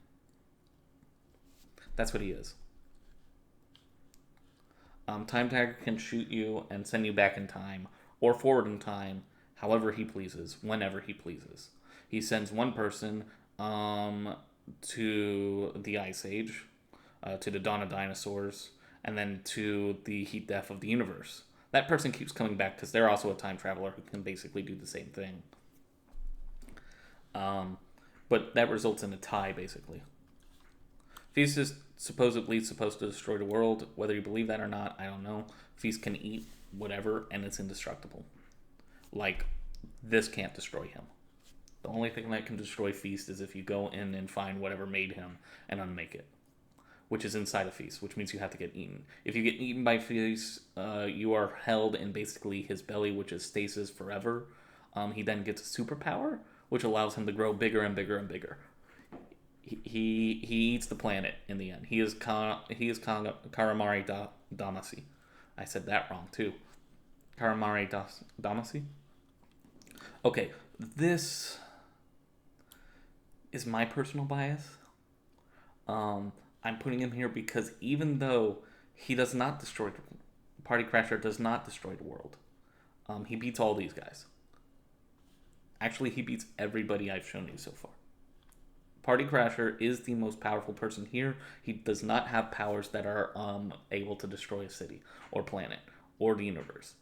[SPEAKER 1] That's what he is. Time Tagger can shoot you and send you back in time or forward in time, however he pleases, whenever he pleases. He sends one person to the Ice Age, to the dawn of dinosaurs, and then to the heat death of the universe. That person keeps coming back because they're also a time traveler who can basically do the same thing. But that results in a tie, basically. Feast is supposedly supposed to destroy the world. Whether you believe that or not, I don't know. Feast can eat whatever, and it's indestructible. Like, this can't destroy him. The only thing that can destroy Feast is if you go in and find whatever made him and unmake it, which is inside of Feast, which means you have to get eaten. If you get eaten by Feast, you are held in basically his belly, which is stasis forever. He then gets a superpower, which allows him to grow bigger and bigger and bigger. He eats the planet in the end. He is Karamari Damacy. I said that wrong too. Karamari Damacy. Okay, this is my personal bias. I'm putting him here because even though he does not destroy Party Crasher does not destroy the world, he beats all these guys. Actually, he beats everybody I've shown you so far. Party Crasher is the most powerful person here. He does not have powers that are able to destroy a city or planet or the universe.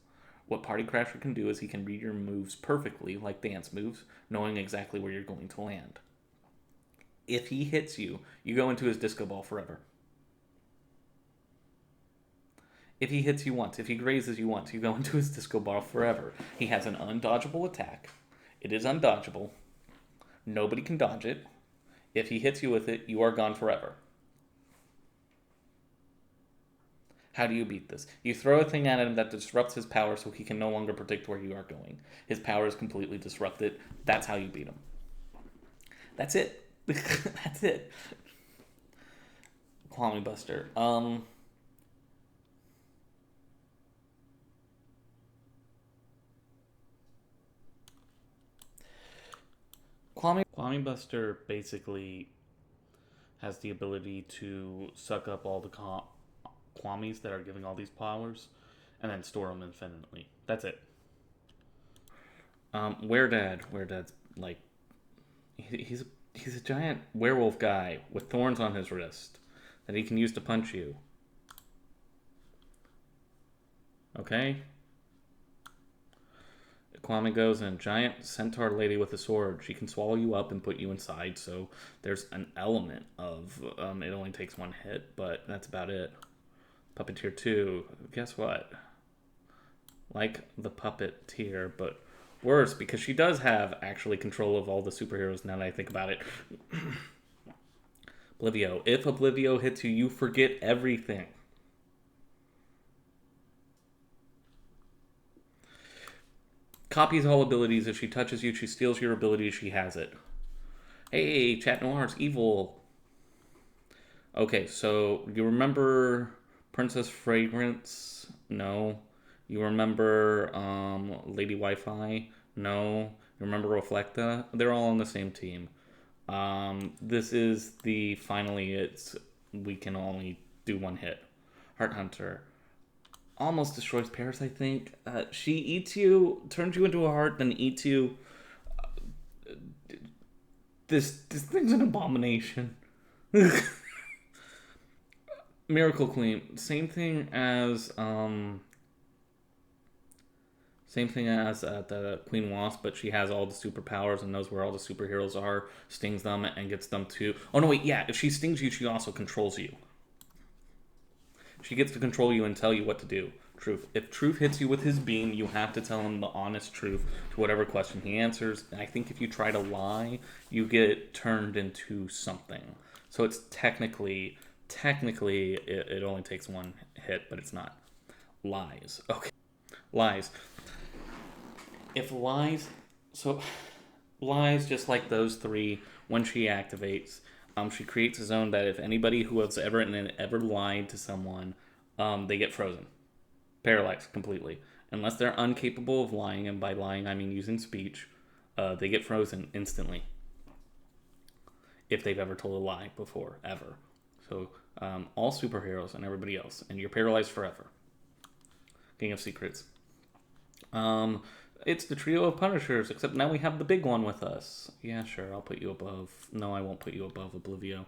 [SPEAKER 1] What Party Crasher can do is he can read your moves perfectly, like dance moves, knowing exactly where you're going to land. If he hits you, you go into his disco ball forever. If he hits you once, if he grazes you once, you go into his disco ball forever. He has an undodgeable attack. It is undodgeable. Nobody can dodge it. If he hits you with it, you are gone forever. How do you beat this? You throw a thing at him that disrupts his power so he can no longer predict where you are going. His power is completely disrupted. That's how you beat him. That's it. That's it. Kwame Buster. Kwame Buster basically has the ability to suck up all the Kwamis that are giving all these powers and then store them infinitely. That's it. Weredad's like he's a giant werewolf guy with thorns on his wrist that he can use to punch you. Okay? Kwame goes, and a giant centaur lady with a sword. She can swallow you up and put you inside, so there's an element of it only takes one hit, but that's about it. Puppeteer 2, guess what? Like the Puppeteer, but worse, because she does have actually control of all the superheroes now that I think about it. Oblivio. If Oblivio hits you, you forget everything. Copies all abilities. If she touches you, she steals your ability. She has it. Hey, Chat Noir's evil. Okay, so you remember Princess Fragrance? No. You remember Lady Wi-Fi? No. You remember Reflecta? They're all on the same team. This is the finally we can only do one hit. Heart Hunter. Almost destroys Paris, I think. She eats you, turns you into a heart, then eats you. This thing's an abomination. Miracle Queen, same thing as the Queen Wasp, but she has all the superpowers and knows where all the superheroes are, stings them, and gets them to... Oh, no, wait, yeah, if she stings you, she also controls you. She gets to control you and tell you what to do. Truth. If Truth hits you with his beam, you have to tell him the honest truth to whatever question he answers. And I think if you try to lie, you get turned into something. So it's technically, it only takes one hit, but it's not. Lies. Okay. Lies. If lies... So, lies, just like those three, when she activates... she creates a zone that if anybody who has ever lied to someone, they get frozen. Paralyzed completely. Unless they're incapable of lying, and by lying I mean using speech, they get frozen instantly. If they've ever told a lie before, ever. So, all superheroes and everybody else. And you're paralyzed forever. King of Secrets. It's the trio of Punishers, except now we have the big one with us. Yeah, sure, I'll put you above. No, I won't put you above Oblivio.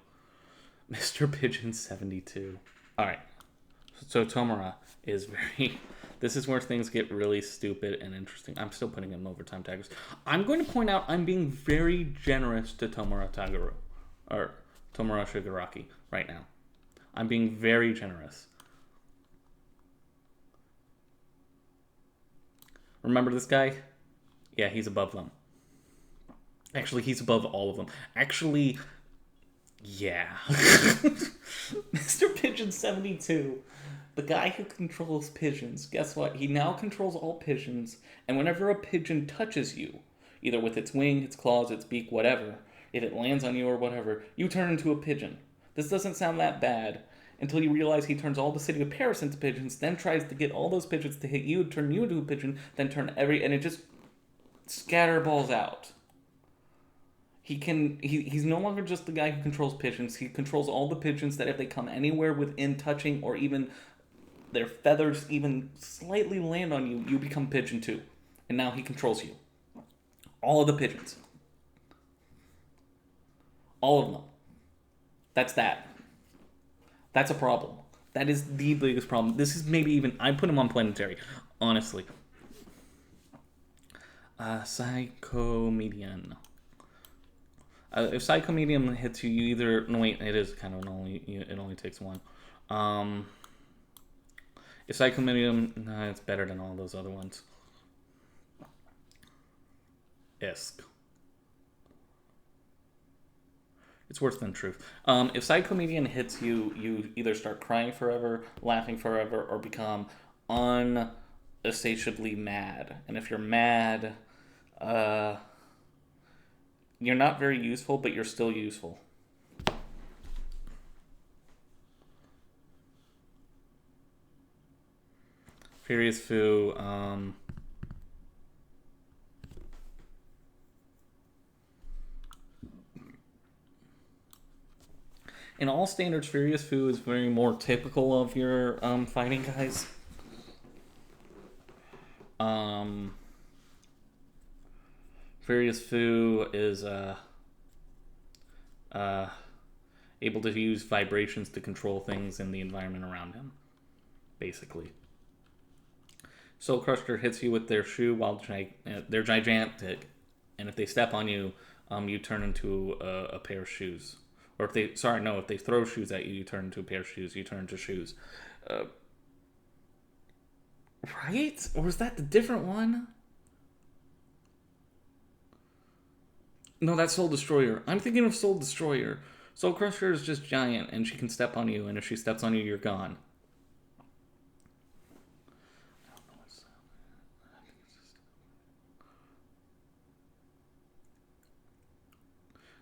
[SPEAKER 1] Mr. Pigeon 72. Alright. So Tomura is very... This is where things get really stupid and interesting. I'm still putting him overtime taggers. I'm going to point out I'm being very generous to Tomura Tagaru. Or Tomura Shigaraki right now. I'm being very generous. Remember this guy? Yeah, he's above them. Actually, he's above all of them. Actually, yeah. Mr. Pigeon 72. The guy who controls pigeons. Guess what? He now controls all pigeons. And whenever a pigeon touches you, either with its wing, its claws, its beak, whatever, if it lands on you or whatever, you turn into a pigeon. This doesn't sound that bad. Until you realize he turns all the city of Paris into pigeons, then tries to get all those pigeons to hit you, turn you into a pigeon, then and it just scatterballs out. He's no longer just the guy who controls pigeons. He controls all the pigeons that if they come anywhere within touching or even their feathers even slightly land on you, you become pigeon too. And now he controls you. All of the pigeons. All of them. That's that. That's a problem. That is the biggest problem. This is maybe even... I put him on planetary, honestly. Psychomedian. If Psychomedian hits you, you either... No, wait, it is kind of it only takes one. If Psychomedian... No, it's better than all those other ones. Isk. It's worse than Truth. If Psychomedian hits you, you either start crying forever, laughing forever, or become unsatiably mad. And if you're mad, you're not very useful, but you're still useful. Furious Fu, in all standards, Furious Fu is very more typical of your fighting guys. Furious Fu is able to use vibrations to control things in the environment around him, basically. Soul Crusher hits you with their shoe while they're gigantic, and if they step on you, you turn into a pair of shoes. Or if they throw shoes at you, you turn into a pair of shoes. You turn into shoes. Uh, right? Or is that the different one? No, that's Soul Destroyer. I'm thinking of Soul Destroyer. Soul Crusher is just giant, and she can step on you, and if she steps on you, you're gone.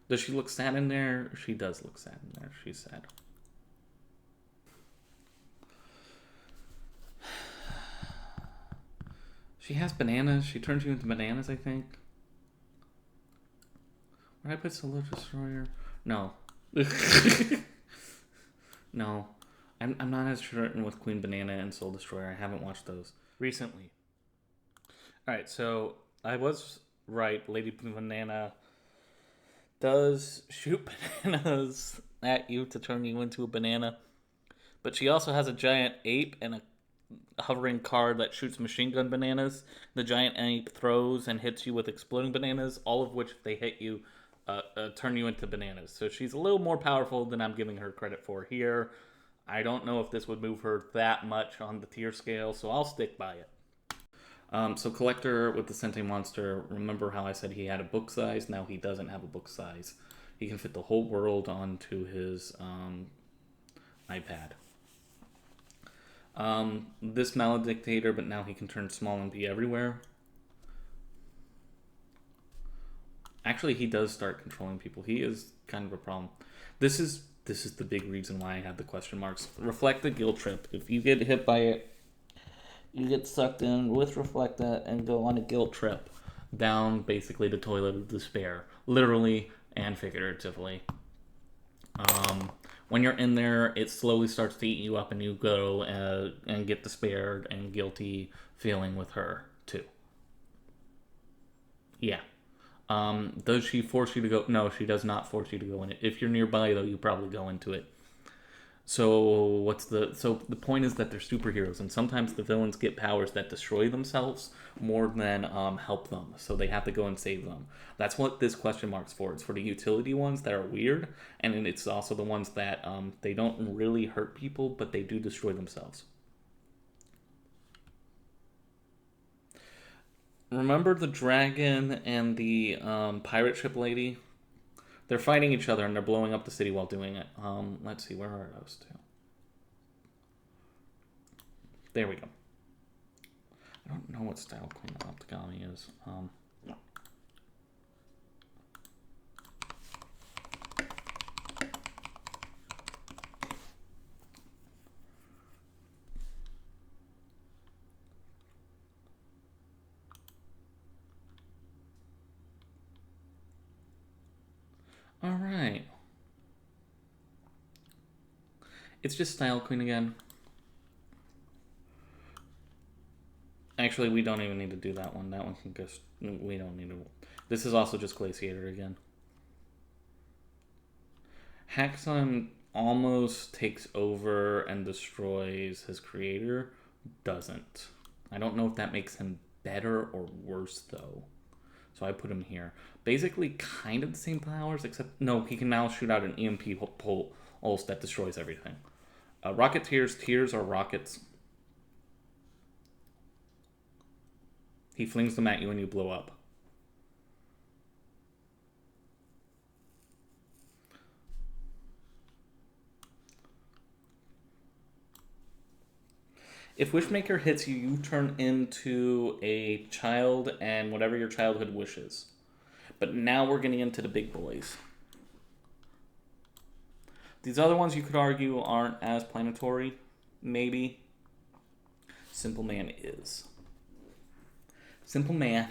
[SPEAKER 1] Does she look sad in there? She does look sad in there. She's sad. She has bananas. She turns you into bananas, I think. Would I put Soul Destroyer? No. No. I'm not as certain with Queen Banana and Soul Destroyer. I haven't watched those recently. Alright, so I was right. Lady Banana does shoot bananas at you to turn you into a banana. But she also has a giant ape and a hovering car that shoots machine gun bananas. The giant ape throws and hits you with exploding bananas, all of which, if they hit you, turn you into bananas. So she's a little more powerful than I'm giving her credit for here. I don't know if this would move her that much on the tier scale, so I'll stick by it. So Collector with the Sentient Monster, remember how I said he had a book size? Now he doesn't have a book size. He can fit the whole world onto his iPad. This Maledictator, but now he can turn small and be everywhere. Actually, he does start controlling people. He is kind of a problem. This is the big reason why I had the question marks. Reflecta Guilt Trip. If you get hit by it, you get sucked in with Reflecta and go on a guilt trip down basically the toilet of despair, literally and figuratively. When you're in there, it slowly starts to eat you up, and you go and get despaired and guilty feeling with her too. Yeah. Does she force you to go? No, she does not force you to go in it. If you're nearby, though, you probably go into it. So the point is that they're superheroes, and sometimes the villains get powers that destroy themselves more than help them. So they have to go and save them. That's what this question mark's for. It's for the utility ones that are weird, and it's also the ones that they don't really hurt people, but they do destroy themselves. Remember the dragon and the pirate ship lady? They're fighting each other and they're blowing up the city while doing it. Let's see, where are those two? There we go. I don't know what style Queen Optigami is. All right. It's just Style Queen again. Actually, we don't even need to do that one. That one can just... We don't need to... This is also just Glaciator again. Haxon almost takes over and destroys his creator. Doesn't. I don't know if that makes him better or worse, though. So I put him here. Basically, kind of the same powers, except... No, he can now shoot out an EMP pulse that destroys everything. Rocketeers are rockets. He flings them at you and you blow up. If Wishmaker hits you, you turn into a child and whatever your childhood wishes. But now we're getting into the big boys. These other ones you could argue aren't as planetary, maybe. Simple Man is. Simple Man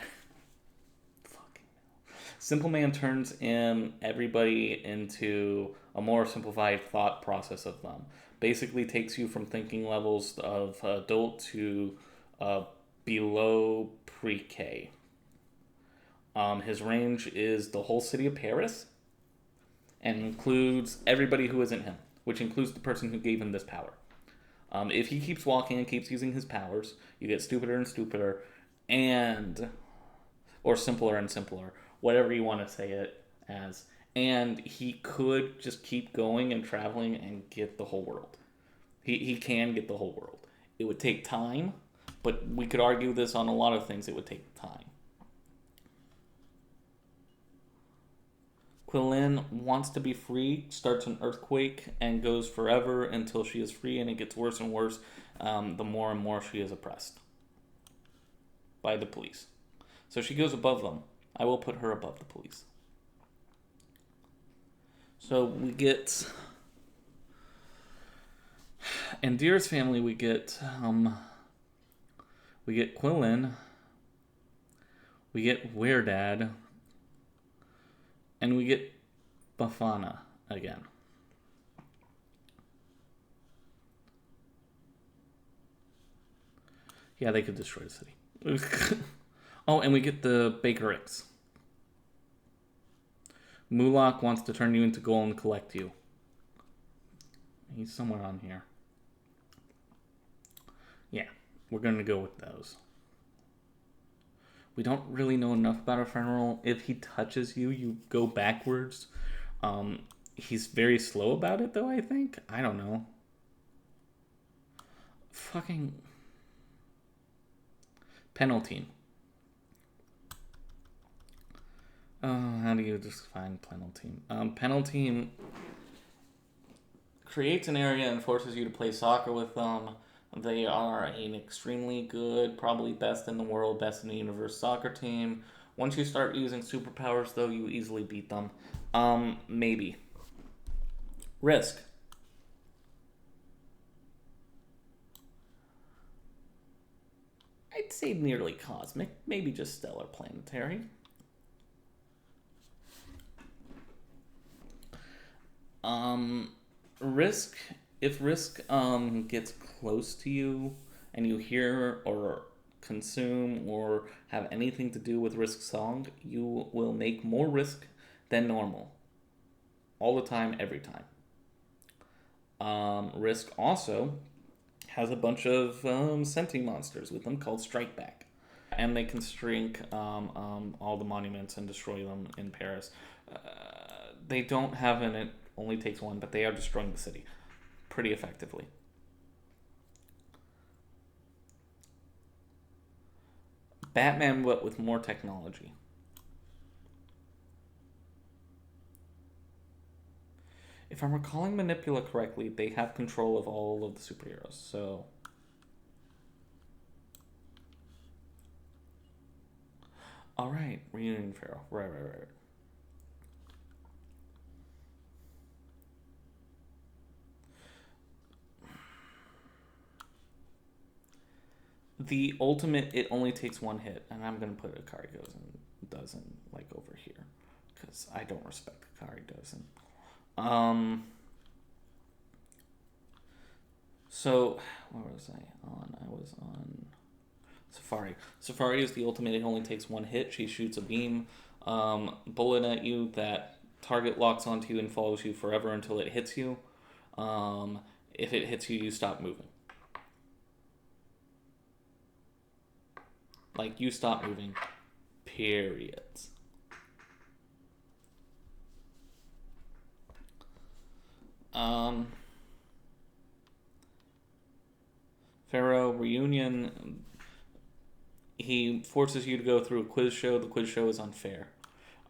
[SPEAKER 1] turns in everybody into a more simplified thought process of them. Basically takes you from thinking levels of adult to below pre-K. His range is the whole city of Paris and includes everybody who isn't him, which includes the person who gave him this power. If he keeps walking and keeps using his powers, you get stupider and stupider, and or simpler and simpler, whatever you want to say it as. And he could just keep going and traveling and get the whole world. He can get the whole world. It would take time, but we could argue this on a lot of things. It would take time. Quillin wants to be free, starts an earthquake, and goes forever until she is free, and it gets worse and worse the more and more she is oppressed by the police. So she goes above them. I will put her above the police. So we get... In Deer's family, we get Quillin, we get Weirdad, and we get Bafana again. Yeah, they could destroy the city. Oh, and we get the Baker X. Mulak wants to turn you into gold and collect you. He's somewhere on here. Yeah, we're going to go with those. We don't really know enough about Ephemeral. If he touches you, you go backwards. He's very slow about it, though, I think. I don't know. Fucking... Penalty. How do you define penalty? Penalty creates an area and forces you to play soccer with them. They are an extremely good, probably best in the world, best in the universe soccer team. Once you start using superpowers, though, you easily beat them. Maybe. Risk. I'd say nearly cosmic, maybe just stellar planetary. Risk. If Risk gets close to you and you hear or consume or have anything to do with Risk's song, you will make more Risk than normal. All the time, every time. Risk also has a bunch of sentient monsters with them called Strike Back. And they can shrink all the monuments and destroy them in Paris. They don't have an it only takes one, but they are destroying the city pretty effectively. Batman, but with more technology. If I'm recalling Manipula correctly, they have control of all of the superheroes, so... Alright, Reunion Pharaoh. Right. The ultimate, it only takes one hit, and I'm going to put Akari doesn't like over here, because I don't respect Akari doesn't. So, where was I on? I was on Safari. Safari is the ultimate, it only takes one hit. She shoots a beam, bullet at you that target locks onto you and follows you forever until it hits you. If it hits you, you stop moving. Like, you stop moving. Period. Pharaoh Reunion, he forces you to go through a quiz show. The quiz show is unfair.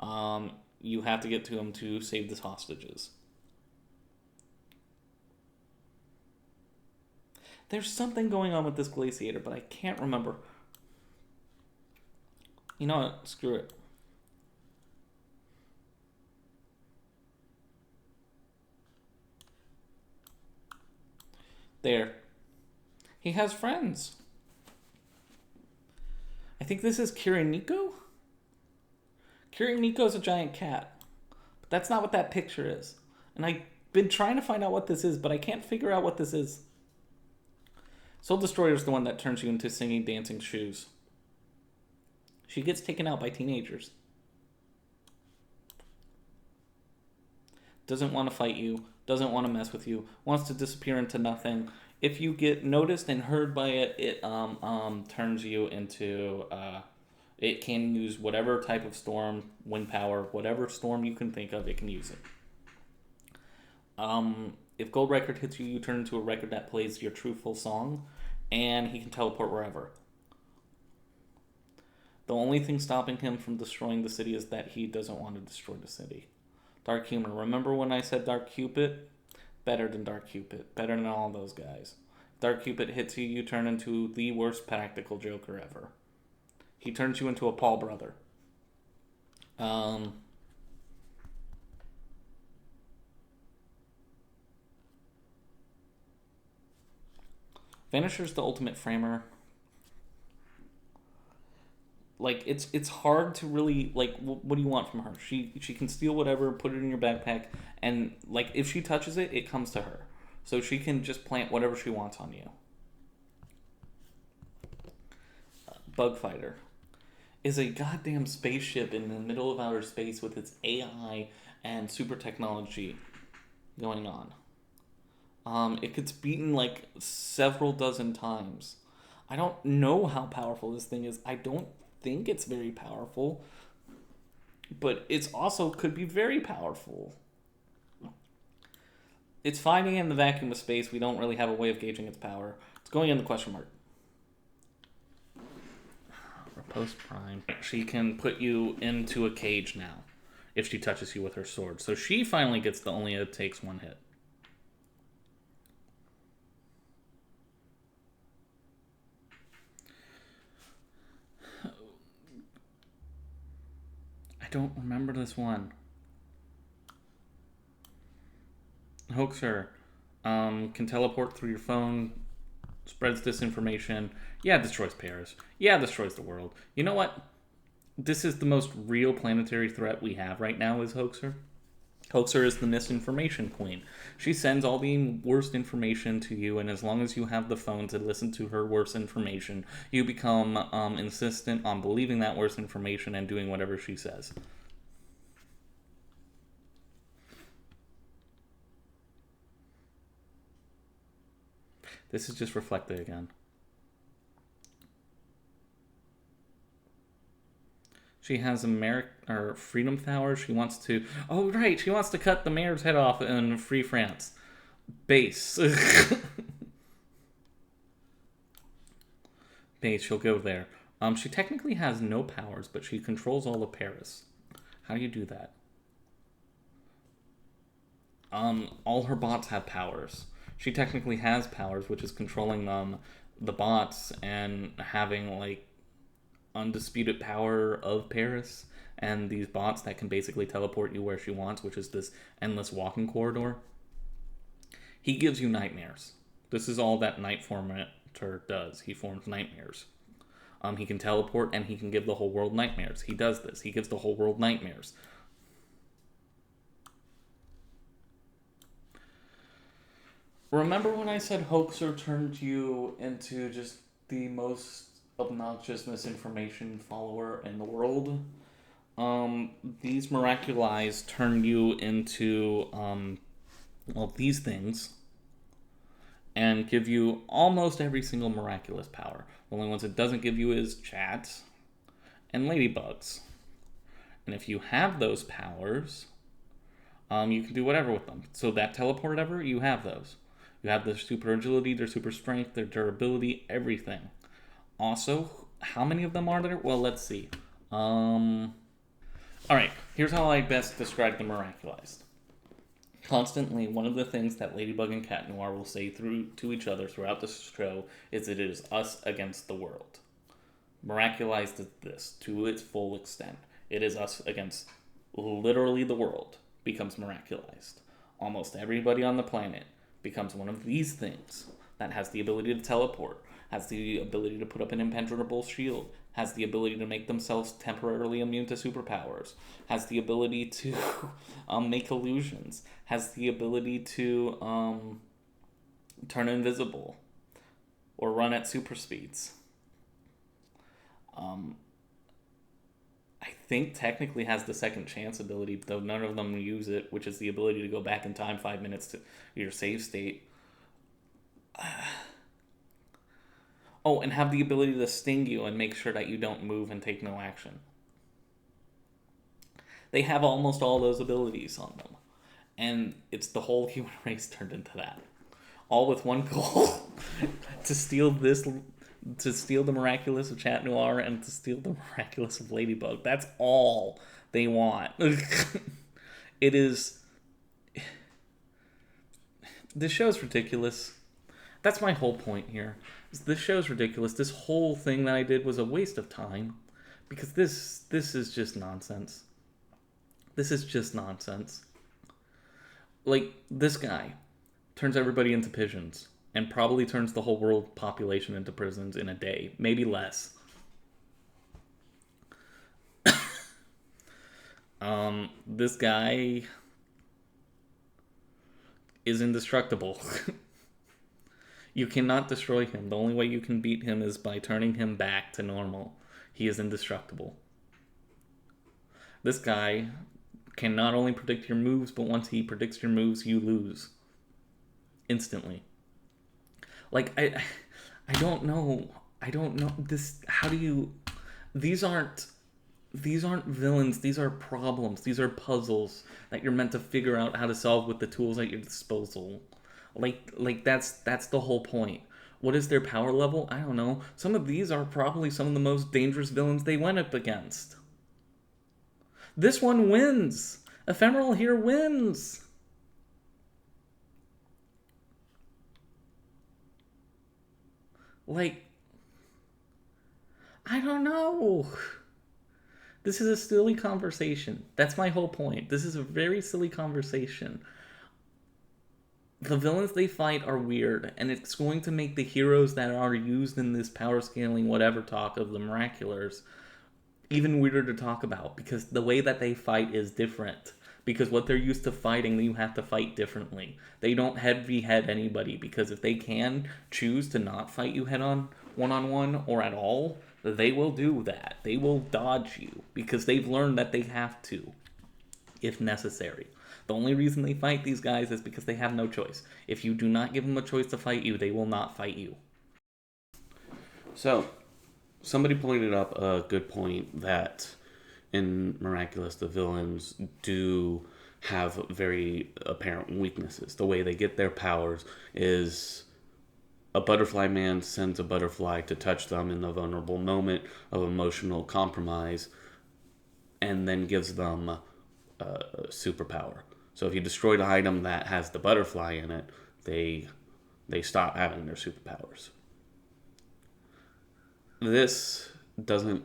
[SPEAKER 1] You have to get to him to save the hostages. There's something going on with this glaciator, but I can't remember. You know what? Screw it. There. He has friends. I think this is Kiriniko? Kiriniko's a giant cat. But that's not what that picture is. And I've been trying to find out what this is, but I can't figure out what this is. Soul Destroyer is the one that turns you into singing, dancing shoes. She gets taken out by teenagers. Doesn't want to fight you. Doesn't want to mess with you. Wants to disappear into nothing. If you get noticed and heard by it, it turns you into it can use whatever type of storm, wind power, whatever storm you can think of, it can use it. If Gold Record hits you, you turn into a record that plays your truthful song, and he can teleport wherever. The only thing stopping him from destroying the city is that he doesn't want to destroy the city. Dark humor. Remember when I said Dark Cupid? Better than Dark Cupid. Better than all those guys. Dark Cupid hits you, you turn into the worst practical joker ever. He turns you into a Paul brother. Vanisher's the ultimate framer. Like it's hard to really like what do you want from her? She can steal whatever, put it in your backpack, and like if she touches it, it comes to her. So she can just plant whatever she wants on you. Bug Fighter is a goddamn spaceship in the middle of outer space with its AI and super technology going on. It gets beaten like several dozen times. I don't know how powerful this thing is. I don't think it's very powerful, but it's also could be very powerful. It's fighting in the vacuum of space. We don't really have a way of gauging its power. It's going in the question mark. Repose Prime. She can put you into a cage now if she touches you with her sword. So she finally gets the only it takes one hit. I don't remember this one. Hoaxer can teleport through your phone, spreads disinformation. Yeah, destroys Paris. Yeah, destroys the world. You know what? This is the most real planetary threat we have right now is Hoaxer. Hoaxer is the misinformation queen. She sends all the worst information to you, and as long as you have the phone to listen to her worst information, you become insistent on believing that worst information and doing whatever she says. This is just reflected again. She has a freedom power. She wants to. Oh right, she wants to cut the mayor's head off and free France. Base. Base. She'll go there. She technically has no powers, but she controls all of Paris. How do you do that? All her bots have powers. She technically has powers, which is controlling the bots and having like undisputed power of Paris and these bots that can basically teleport you where she wants, which is this endless walking corridor. He gives you nightmares. This is all that Night Formator does. He forms nightmares. He can teleport and he can give the whole world nightmares. He does this. He gives the whole world nightmares. Remember when I said Hoaxer turned you into just the most obnoxious misinformation follower in the world? These Miraculous turn you into these things and give you almost every single miraculous power. The only ones it doesn't give you is chat and ladybugs. And if you have those powers, you can do whatever with them. So that teleport ever, you have those. You have their super agility, their super strength, their durability, everything. Also, how many of them are there? Well, let's see. Alright, here's how I best describe the Miraculous. Constantly, one of the things that Ladybug and Cat Noir will say to each other throughout this show is that it is us against the world. Miraculous is this to its full extent. It is us against literally the world becomes Miraculous. Almost everybody on the planet becomes one of these things that has the ability to teleport, has the ability to put up an impenetrable shield, has the ability to make themselves temporarily immune to superpowers, has the ability to make illusions, has the ability to turn invisible or run at super speeds. I think technically has the second chance ability, though none of them use it, which is the ability to go back in time 5 minutes to your save state. Oh, and have the ability to sting you and make sure that you don't move and take no action. They have almost all those abilities on them. And it's the whole human race turned into that. All with one goal. to steal the Miraculous of Chat Noir and to steal the Miraculous of Ladybug. That's all they want. It is... This show's ridiculous. That's my whole point here. This show's ridiculous. This whole thing that I did was a waste of time. Because this is just nonsense. This is just nonsense. Like, this guy turns everybody into pigeons. And probably turns the whole world population into prisons in a day. Maybe less. This guy is indestructible. You cannot destroy him. The only way you can beat him is by turning him back to normal. He is indestructible. This guy can not only predict your moves, but once he predicts your moves, you lose. Instantly. Like, I don't know. I don't know. How do you... These aren't villains. These are problems. These are puzzles that you're meant to figure out how to solve with the tools at your disposal. Like that's the whole point. What is their power level? I don't know. Some of these are probably some of the most dangerous villains they went up against. This one wins. Ephemeral here wins. Like, I don't know. This is a silly conversation. That's my whole point. This is a very silly conversation. The villains they fight are weird, and it's going to make the heroes that are used in this power scaling whatever talk of the Miraculars even weirder to talk about, because the way that they fight is different. Because what they're used to fighting, you have to fight differently. They don't head-v-head anybody, because if they can choose to not fight you head-on, one-on-one, or at all, they will do that. They will dodge you, because they've learned that they have to, if necessary. The only reason they fight these guys is because they have no choice. If you do not give them a choice to fight you, they will not fight you. So, somebody pointed up a good point that in Miraculous, the villains do have very apparent weaknesses. The way they get their powers is a butterfly man sends a butterfly to touch them in the vulnerable moment of emotional compromise and then gives them a superpower. So if you destroy the item that has the butterfly in it, they stop having their superpowers. This doesn't...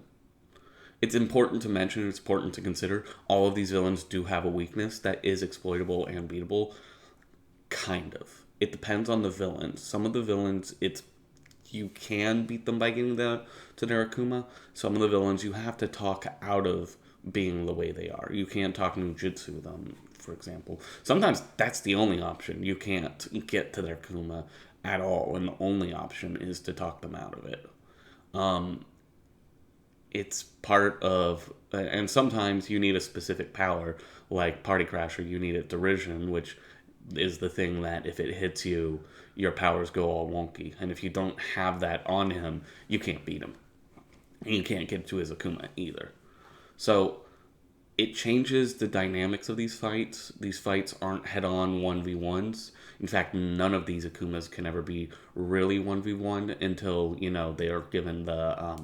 [SPEAKER 1] It's important to mention, it's important to consider, all of these villains do have a weakness that is exploitable and beatable. Kind of. It depends on the villains. Some of the villains, you can beat them by getting to their Akuma. Some of the villains, you have to talk out of being the way they are. You can't talk ninjutsu them, for example. Sometimes that's the only option. You can't get to their Akuma at all, and the only option is to talk them out of it. It's part of... And sometimes you need a specific power, like Party Crasher, you need a derision, which is the thing that if it hits you, your powers go all wonky. And if you don't have that on him, you can't beat him. And you can't get to his Akuma either. So it changes the dynamics of these fights. These fights aren't head-on 1v1s. In fact, none of these Akumas can ever be really 1v1 until, they are given the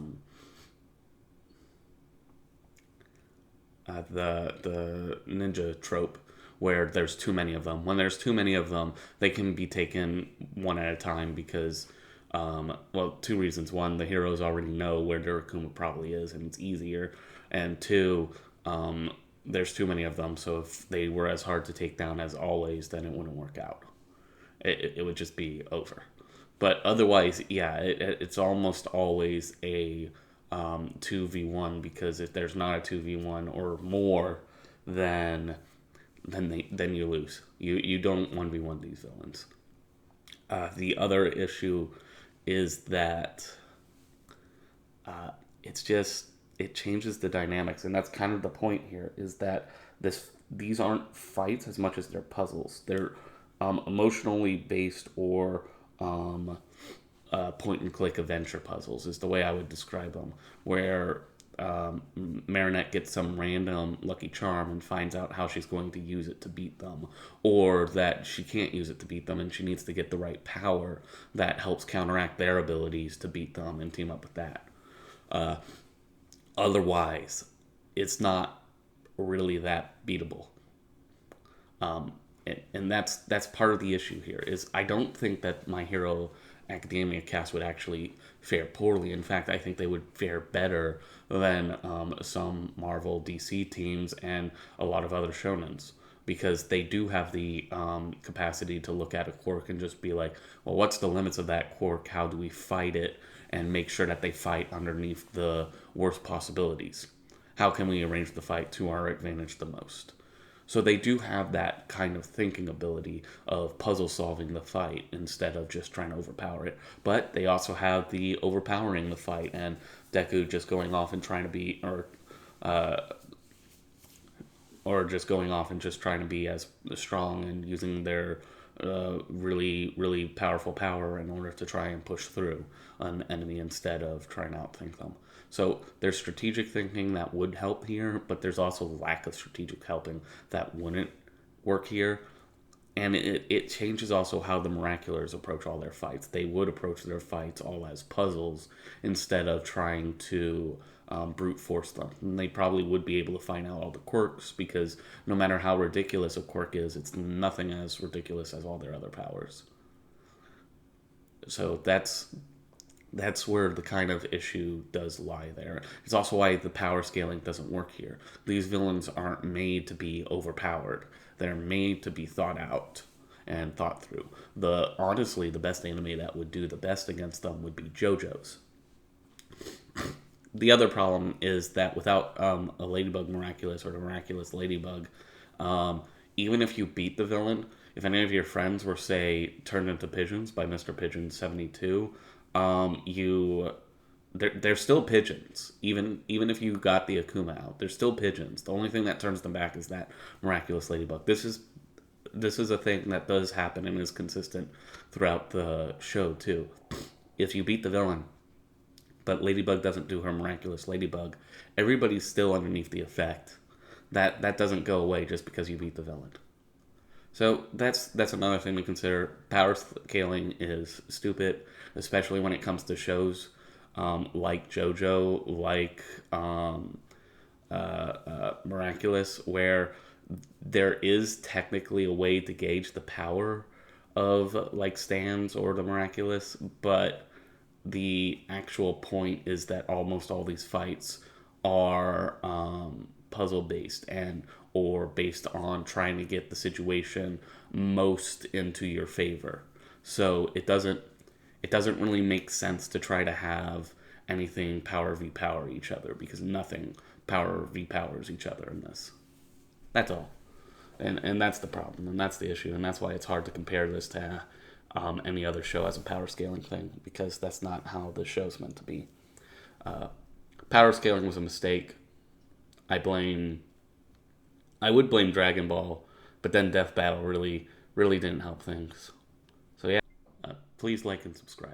[SPEAKER 1] ninja trope where there's too many of them. When there's too many of them, they can be taken one at a time because, two reasons. One, the heroes already know where their Akuma probably is and it's easier. And two, there's too many of them, so if they were as hard to take down as always, then it wouldn't work out. It would just be over. But otherwise, yeah, it's almost always a 2v1, because if there's not a 2v1 or more, then you lose. You don't 1v1 these villains. The other issue is that it changes the dynamics, and that's kind of the point here, is that these aren't fights as much as they're puzzles. They're emotionally based or point and click adventure puzzles is the way I would describe them, where Marinette gets some random lucky charm and finds out how she's going to use it to beat them, or that she can't use it to beat them and she needs to get the right power that helps counteract their abilities to beat them and team up with that. Otherwise, it's not really that beatable. And that's part of the issue here. Is I don't think that My Hero Academia cast would actually fare poorly. In fact, I think they would fare better than some Marvel DC teams and a lot of other shonens, because they do have the capacity to look at a quirk and just be like, well, what's the limits of that quirk? How do we fight it? And make sure that they fight underneath the worst possibilities. How can we arrange the fight to our advantage the most? So they do have that kind of thinking ability of puzzle solving the fight instead of just trying to overpower it. But they also have the overpowering the fight and Deku just going off and trying to be, or just going off and just trying to be as strong and using their really, really powerful power in order to try and push through an enemy instead of trying to outthink them. So there's strategic thinking that would help here, but there's also lack of strategic helping that wouldn't work here. And it changes also how the Miraculous approach all their fights. They would approach their fights all as puzzles instead of trying to brute force them. And they probably would be able to find out all the quirks, because no matter how ridiculous a quirk is, it's nothing as ridiculous as all their other powers. So that's where the kind of issue does lie there. It's also why the power scaling doesn't work here. These villains aren't made to be overpowered. They're made to be thought out and thought through. Honestly, the best anime that would do the best against them would be JoJo's. The other problem is that without a Ladybug Miraculous or the Miraculous Ladybug, even if you beat the villain, if any of your friends were, say, turned into pigeons by Mr. Pigeon 72, they're still pigeons. Even if you got the Akuma out, they're still pigeons. The only thing that turns them back is that Miraculous Ladybug. This is a thing that does happen and is consistent throughout the show too. If you beat the villain, but Ladybug doesn't do her Miraculous Ladybug, everybody's still underneath the effect. That doesn't go away just because you beat the villain. So that's another thing to consider. Power scaling is stupid, especially when it comes to shows like JoJo, like Miraculous, where there is technically a way to gauge the power of like Stans or the Miraculous, but the actual point is that almost all these fights are puzzle based or based on trying to get the situation most into your favor. So it doesn't really make sense to try to have anything power v power each other, because nothing power v powers each other in this. That's all. And that's the problem, and that's the issue, and that's why it's hard to compare this to any other show as a power scaling thing, because that's not how the show's meant to be. Power scaling was a mistake. I would blame Dragon Ball, but then Death Battle really didn't help things. So yeah, please like and subscribe.